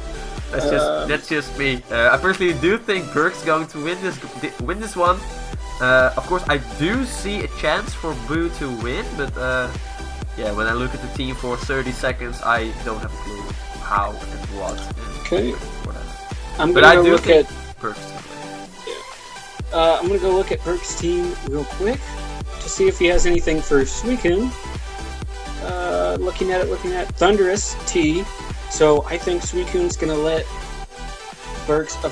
Speaker 1: That's just me. I personally do think Burke's going to win this one. Of course, I do see a chance for Boo to win, but yeah, when I look at the team for 30 seconds, I don't have a clue how and what.
Speaker 2: Okay.
Speaker 1: Whatever.
Speaker 2: I'm gonna go look at
Speaker 1: Burke's team.
Speaker 2: Yeah. I'm gonna go look at Burke's team real quick to see if he has anything for Suicune. Looking at Thunderous T. So I think Suicune's gonna let Burke's up.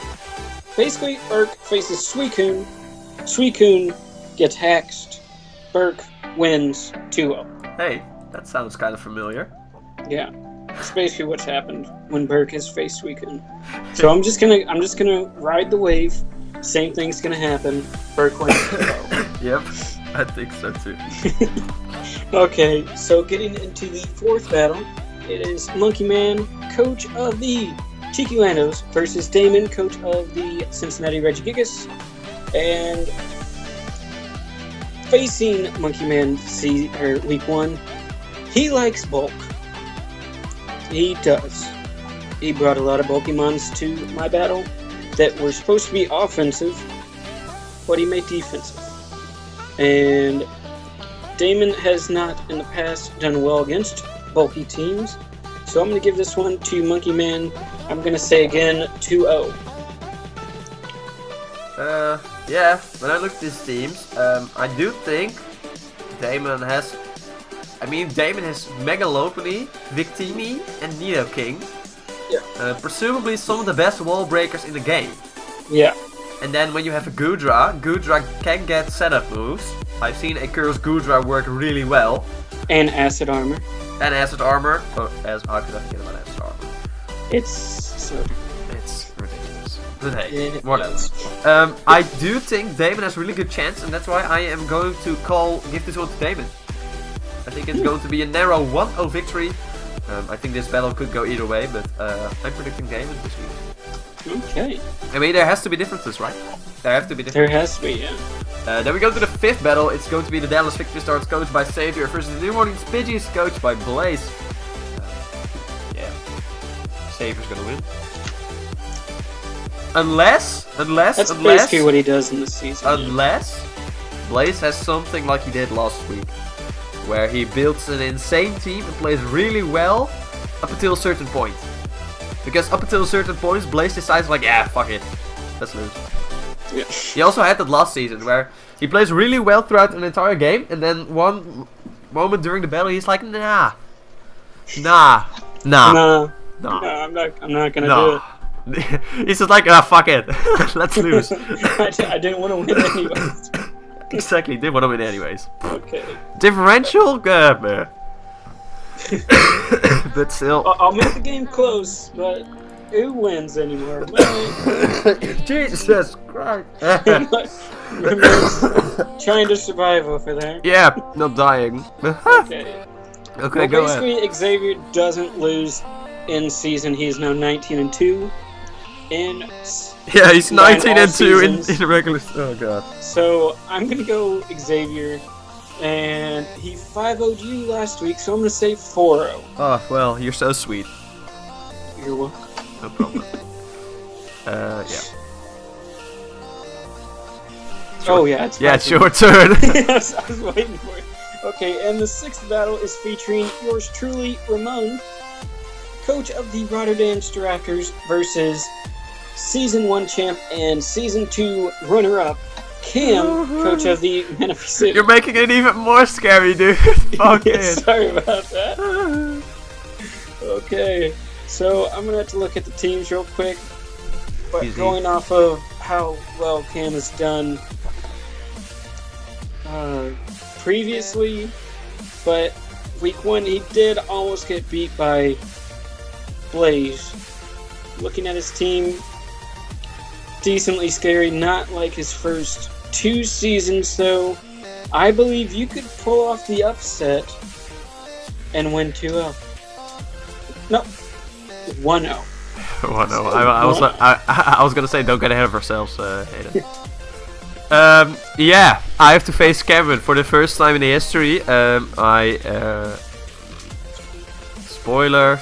Speaker 2: Basically, Burke faces Suicune. Suicune gets hacked. Burke wins 2-0.
Speaker 1: Hey, that sounds kind of familiar.
Speaker 2: Yeah, that's basically what's happened when Burke has faced Suicune. So I'm just gonna ride the wave. Same thing's gonna happen. Burke wins 2-0.
Speaker 1: Yep, I think so too.
Speaker 2: Okay, so getting into the fourth battle. It is Monkey Man, coach of the Tiki Landos, versus Damon, coach of the Cincinnati Regigigas. And facing Monkey Man week 1, he likes bulk. He does. He brought a lot of Pokemons to my battle that were supposed to be offensive, but he made defensive. And Damon has not in the past done well against bulky teams, so I'm going to give this one to Monkey Man. I'm going to say again 2-0.
Speaker 1: Yeah, when I look at these teams, I do think Damon has Mega Lopunny, Victini, and Nidoking.
Speaker 2: Yeah.
Speaker 1: Presumably some of the best wall breakers in the game.
Speaker 2: Yeah.
Speaker 1: And then when you have a Goodra can get setup moves. I've seen a Curse Goodra work really well.
Speaker 2: And Acid Armor.
Speaker 1: And Acid Armor. Oh, how could I forget about Acid Armor?
Speaker 2: It's
Speaker 1: ridiculous. But hey,
Speaker 2: Yeah,
Speaker 1: whatever. I do think Damon has a really good chance, and that's why I am going to give this one to Damon. I think it's going to be a narrow 1-0 victory. I think this battle could go either way, but I'm predicting Gavin this week.
Speaker 2: Okay.
Speaker 1: I mean, there has to be differences, right? There have to be differences.
Speaker 2: There has to be, yeah.
Speaker 1: Then we go to the 5th battle. It's going to be the Dallas Victory Stars coached by Xavier versus the New Orleans Pidgeys coached by Blaze. Yeah. Xavier's gonna win. Unless...
Speaker 2: That's basically what he does in the season.
Speaker 1: Unless Blaze has something like he did last week, where he builds an insane team and plays really well up until a certain point. Because up until a certain point, Blaze decides like, yeah, fuck it, let's lose.
Speaker 2: Yeah.
Speaker 1: He also had that last season where he plays really well throughout an entire game, and then one moment during the battle he's like, nah, I'm not gonna do it. He's just like, fuck it, let's lose.
Speaker 2: I didn't want to win anyways.
Speaker 1: Exactly, didn't want to win anyways.
Speaker 2: Okay.
Speaker 1: Differential? Good, man. But still.
Speaker 2: I'll make the game close, but who wins anymore?
Speaker 1: Jesus Christ.
Speaker 2: Remember, trying to survive over there.
Speaker 1: Yeah, not dying.
Speaker 2: Okay.
Speaker 1: Okay,
Speaker 2: Well,
Speaker 1: go ahead.
Speaker 2: basically, Xavier doesn't lose in season. He's now 19-2.
Speaker 1: Yeah, he's 19-2 in the regular. Oh god.
Speaker 2: So I'm gonna go Xavier, and he 5-0'd you last week, so I'm gonna say 4-0.
Speaker 1: Oh well, you're so sweet.
Speaker 2: You're welcome.
Speaker 1: No problem. Yeah.
Speaker 2: Oh yeah, it's
Speaker 1: it's your turn.
Speaker 2: Yes, I was waiting for it. Okay, and the 6th battle is featuring yours truly, Ramon, coach of the Rotterdam Strikers, versus Season 1 champ and Season 2 runner-up, Cam, coach of the Menifee City.
Speaker 1: You're making it even more scary, dude. Fuck it.
Speaker 2: Sorry about that. Okay, so I'm gonna have to look at the teams real quick. But
Speaker 1: Easy.
Speaker 2: going off of how well Cam has done previously, but week 1 he did almost get beat by Blaze. Looking at his team, decently scary, not like his first 2 seasons though. I believe you could pull off the upset and win 2-0. No, 1-0.
Speaker 1: 1-0. I was gonna say don't get ahead of ourselves, Hayden. Yeah, I have to face Cameron for the first time in the history. Spoiler,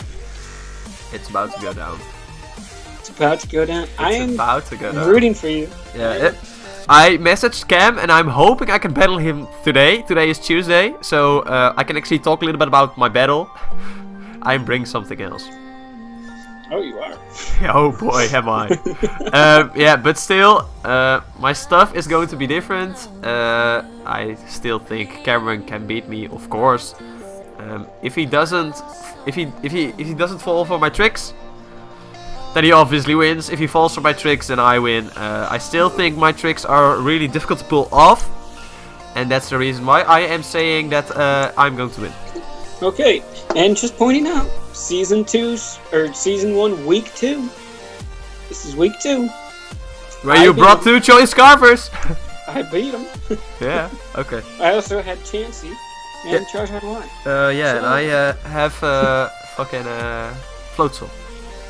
Speaker 1: it's about to go down.
Speaker 2: It's about to go down. I am
Speaker 1: about to go down.
Speaker 2: rooting for you.
Speaker 1: Yeah, I messaged Cam and I'm hoping I can battle him today. Today is Tuesday, so I can actually talk a little bit about my battle. I'm bringing something else.
Speaker 2: Oh, you are.
Speaker 1: Oh boy, am I. Yeah, but still, my stuff is going to be different. I still think Cameron can beat me, of course. If he doesn't fall for my tricks, then he obviously wins. If he falls for my tricks, then I win. I still think my tricks are really difficult to pull off, and that's the reason why I am saying that I'm going to win.
Speaker 2: Okay, and just pointing out, Season 1, Week 2. This is Week 2.
Speaker 1: Where you brought 2 choice carvers.
Speaker 2: I beat him.
Speaker 1: Yeah, okay.
Speaker 2: I also had Chansey and Charizard Line.
Speaker 1: Yeah,
Speaker 2: So-
Speaker 1: and I have fucking Floatzel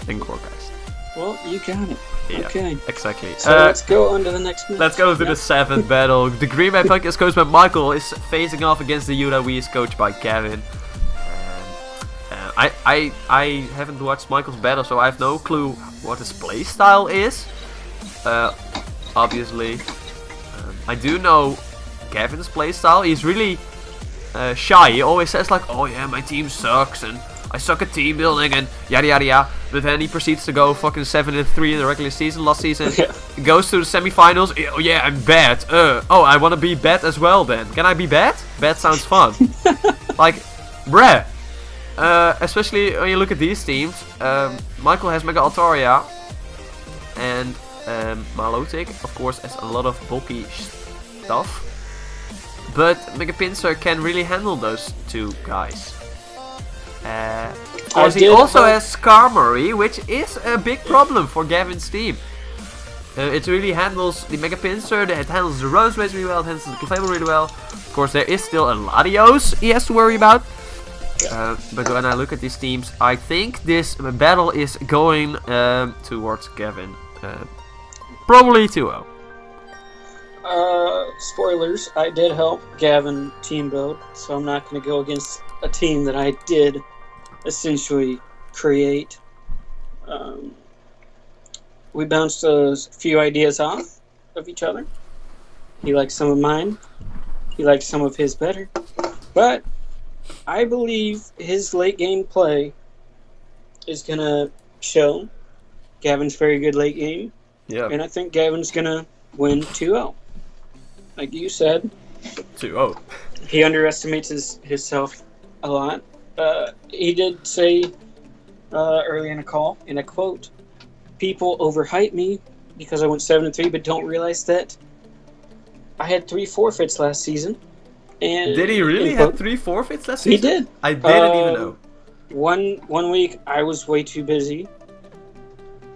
Speaker 1: and Gorgeist.
Speaker 2: Well, you got it.
Speaker 1: Yeah,
Speaker 2: Okay.
Speaker 1: exactly.
Speaker 2: So let's go on to the next match.
Speaker 1: Let's go to the 7th battle. The Green Bay Packers coached by Michael is facing off against the Utah Wees coached by Kevin. I haven't watched Michael's battle, so I have no clue what his playstyle is. Obviously, I do know Kevin's playstyle. He's really shy. He always says like, "Oh yeah, my team sucks and I suck at team building and yada yada yada." But then he proceeds to go fucking 7-3 in the regular season. Last season, he goes to the semifinals. Oh yeah, I'm bad. Oh, I want to be bad as well. Then can I be bad? Bad sounds fun. Like, bruh. Especially when you look at these teams, Michael has Mega Altaria and Milotic, of course, has a lot of bulky stuff, but Mega Pinsir can really handle those 2 guys. Of course, he also has Skarmory, which is a big problem for Gavin's team. It really handles the Mega Pinsir, it handles the Rose Race really well, it handles the Clefable really well. Of course, there is still a Latios he has to worry about. But when I look at these teams, I think this battle is going towards Gavin. Probably 2-0.
Speaker 2: Spoilers, I did help Gavin team build, so I'm not going to go against a team that I did essentially create. We bounced a few ideas off of each other. He likes some of mine. He likes some of his better. But I believe his late game play is going to show Gavin's very good late game.
Speaker 1: Yeah.
Speaker 2: And I think Gavin's going to win 2-0. Like you said.
Speaker 1: 2-0.
Speaker 2: He underestimates himself a lot. He did say early in a call, in a quote, people overhype me because I went 7-3, but don't realize that I had 3 forfeits last season. And
Speaker 1: did he really have 3 forfeits last season?
Speaker 2: He did.
Speaker 1: I didn't even know.
Speaker 2: One week I was way too busy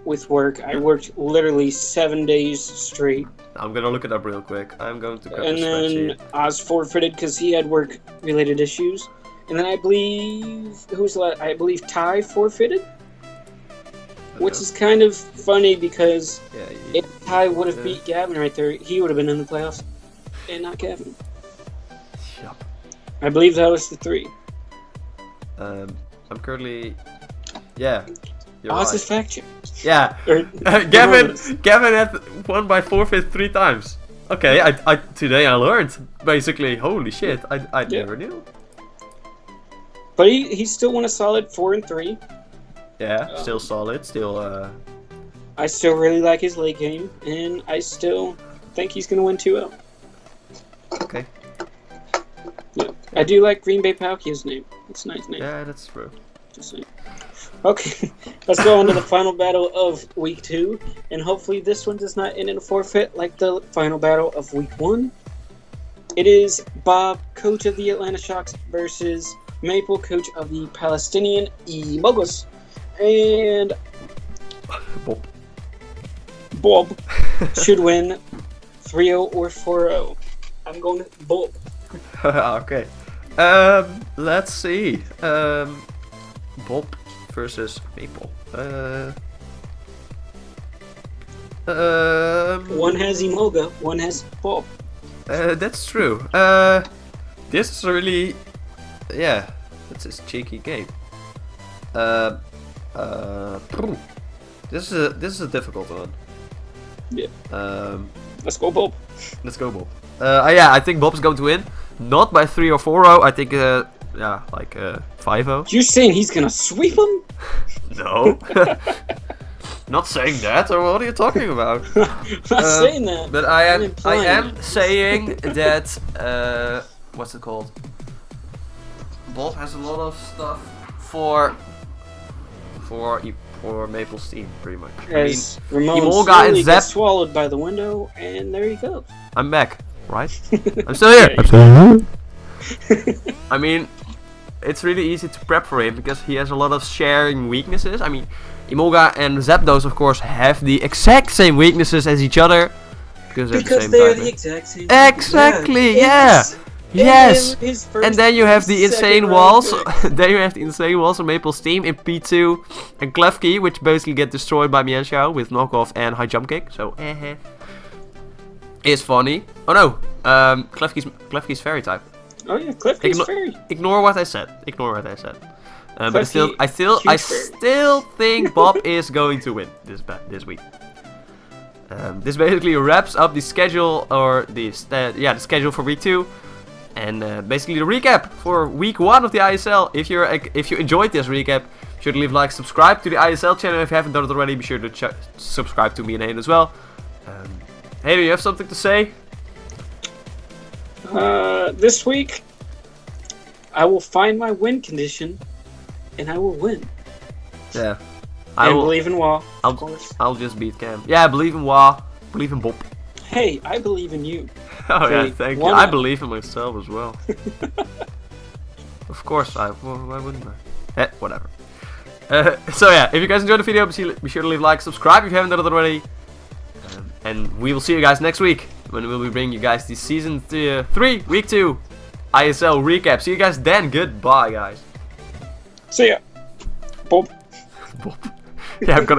Speaker 2: with work. I worked literally 7 days straight. I'm
Speaker 1: gonna look it up real quick. I'm going to cut the
Speaker 2: And
Speaker 1: spreadsheet.
Speaker 2: then I was forfeited because he had work-related issues. And then I believe I believe Ty forfeited, which is kind of funny because if Ty would have beat Gavin right there, he would have been in the playoffs, and not Gavin.
Speaker 1: Yup.
Speaker 2: I believe that was the 3.
Speaker 1: I'm currently, you're
Speaker 2: Oz
Speaker 1: right.
Speaker 2: is fact check.
Speaker 1: Yeah, Gavin had won by forfeit 3 times. Okay, I today I learned basically. Holy shit, I never knew.
Speaker 2: But he still won a solid 4-3.
Speaker 1: Yeah, still solid. Still.
Speaker 2: I still really like his late game, and I still think he's gonna win 2-0.
Speaker 1: Okay.
Speaker 2: Yeah, I do like Green Bay Palkia's name. It's a nice name.
Speaker 1: Yeah, that's true.
Speaker 2: Just saying. Okay, let's go on to the final battle of Week 2, and hopefully this one does not end in a forfeit like the final battle of Week 1. It is Bob, coach of the Atlanta Shocks, versus Maple, coach of the Palestinian Emolgas. And Bob should win 3-0 or 4-0. I'm going to Bob.
Speaker 1: Okay. Let's see. Bob versus Maple.
Speaker 2: One has Emolga, one has Bob.
Speaker 1: That's true. This is really, it's a cheeky game. This is a difficult one.
Speaker 2: Yeah. Let's go, Bob.
Speaker 1: Let's go, Bob. I think Bob's going to win. Not by 3 or 4-0. I think, like 5-0.
Speaker 2: You saying he's gonna sweep him?
Speaker 1: No. Not saying that. Or what are you talking about?
Speaker 2: Not saying that.
Speaker 1: But I am saying that. What's it called? Bob has a lot of stuff for Maple's team, pretty much.
Speaker 2: As Ramon
Speaker 1: Emolga and
Speaker 2: slowly
Speaker 1: Zep
Speaker 2: gets swallowed by the window, and there you go.
Speaker 1: I'm back, right? I'm still here. I'm still here. I mean, it's really easy to prep for him because he has a lot of sharing weaknesses. I mean, Emolga and Zapdos, of course, have the exact same weaknesses as each other because
Speaker 2: they're the exact same.
Speaker 1: Exactly, yeah. Yes, and then you have the insane walls. Then you have the insane walls on Maple's team in P2 and Klefki, which basically get destroyed by Mienshao with knockoff and high jump kick. So, it's funny. Oh no, Klefki's fairy type.
Speaker 2: Oh yeah, Klefki's fairy.
Speaker 1: Ignore what I said. But I still think Bob is going to win this week. This basically wraps up the schedule the schedule for week 2. And basically the recap for week 1 of the ISL. If you enjoyed this recap, be sure to leave a like, subscribe to the ISL channel if you haven't done it already. Be sure to subscribe to me and Hayden as well. Hey, do you have something to say?
Speaker 2: This week, I will find my win condition, and I will win.
Speaker 1: Yeah.
Speaker 2: I believe in Wa, of course.
Speaker 1: I'll just beat Cam. Yeah, I believe in Wa. Believe in Bob.
Speaker 2: Hey, I believe in you.
Speaker 1: Oh yeah, thank you. I believe in myself as well. Of course, why wouldn't I? Whatever. So yeah, if you guys enjoyed the video, be sure to leave a like, subscribe if you haven't done it already. And we will see you guys next week when we will bring you guys the season 3, week 2 ISL recap. See you guys then. Goodbye, guys.
Speaker 2: See ya. Bob.
Speaker 1: Yeah, I'm gonna.